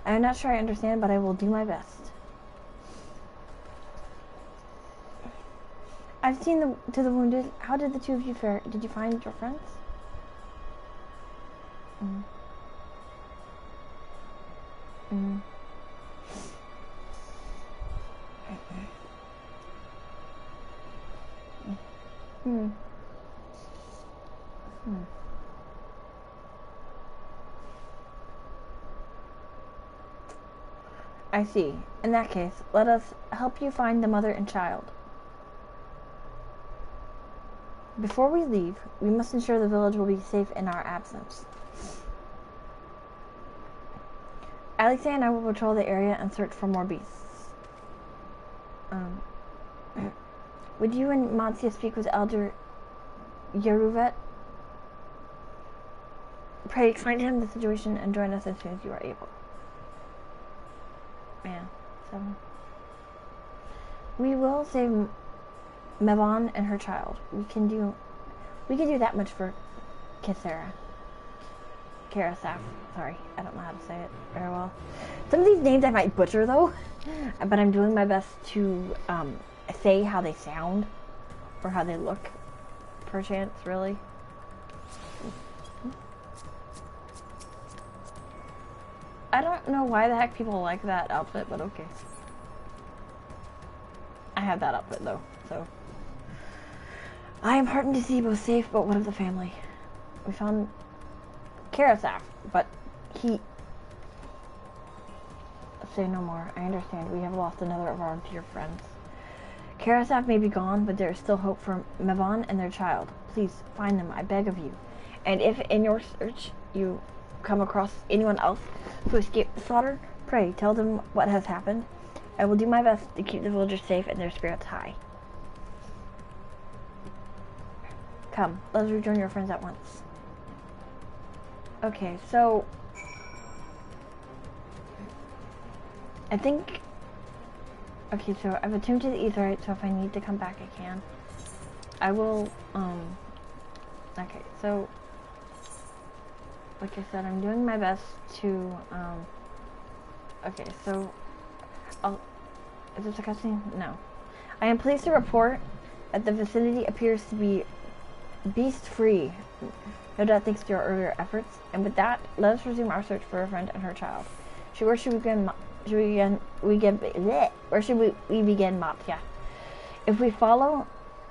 I am not sure I understand, but I will do my best. I've seen to the wounded. How did the two of you fare? Did you find your friends? Mm. Mm. Hmm. Hmm. I see. In that case, let us help you find the mother and child. Before we leave, we must ensure the village will be safe in our absence. Alexei and I will patrol the area and search for more beasts. Would you and Matzia speak with Elder Yeruvet? Pray explain to him the situation and join us as soon as you are able. Yeah, so... We will save Mevon and her child. We can do that much for Karasaf. Sorry, I don't know how to say it very well. Some of these names I might butcher though, but I'm doing my best to say how they sound or how they look, perchance, really. I don't know why the heck people like that outfit, but okay. I have that outfit though, so. I am heartened to see both safe but one of the family. We found Karasaf, but he... Say no more. I understand. We have lost another of our dear friends. Karasaf may be gone, but there is still hope for Mevon and their child. Please, find them, I beg of you. And if in your search you come across anyone else who escaped the slaughter, pray tell them what has happened. I will do my best to keep the villagers safe and their spirits high. Come, let's rejoin your friends at once. Okay, so... I think... Okay, so I've attuned to the Aetheryte, so if I need to come back, I can. I will, Okay, so... Like I said, I'm doing my best to, Okay, so... Is this a cutscene? No. I am pleased to report that the vicinity appears to be beast-free. No doubt thanks to your earlier efforts. And with that, let us resume our search for a friend and her child. Where should we begin, Matya? If we follow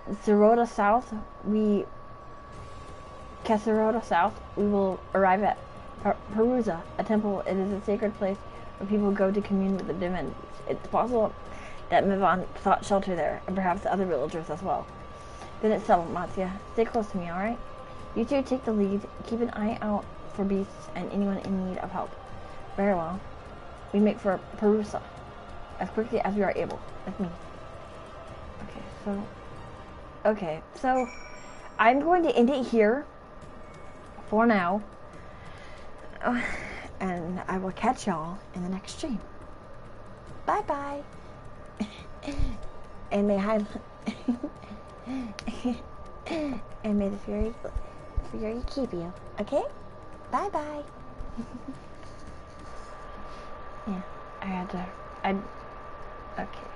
Caseroda South, we will arrive at Perusa, a temple. It is a sacred place where people go to commune with the divinities. It's possible that Mevon sought shelter there, and perhaps the other villagers as well. Then it's settled, Matya. Stay close to me, alright? You two take the lead. Keep an eye out for beasts and anyone in need of help. Very well. We make for Perusa as quickly as we are able. With me. Okay, so I'm going to end it here for now. And I will catch y'all in the next stream. Bye bye. And may I and may the fairy keep you. Okay? Bye bye. Yeah, okay.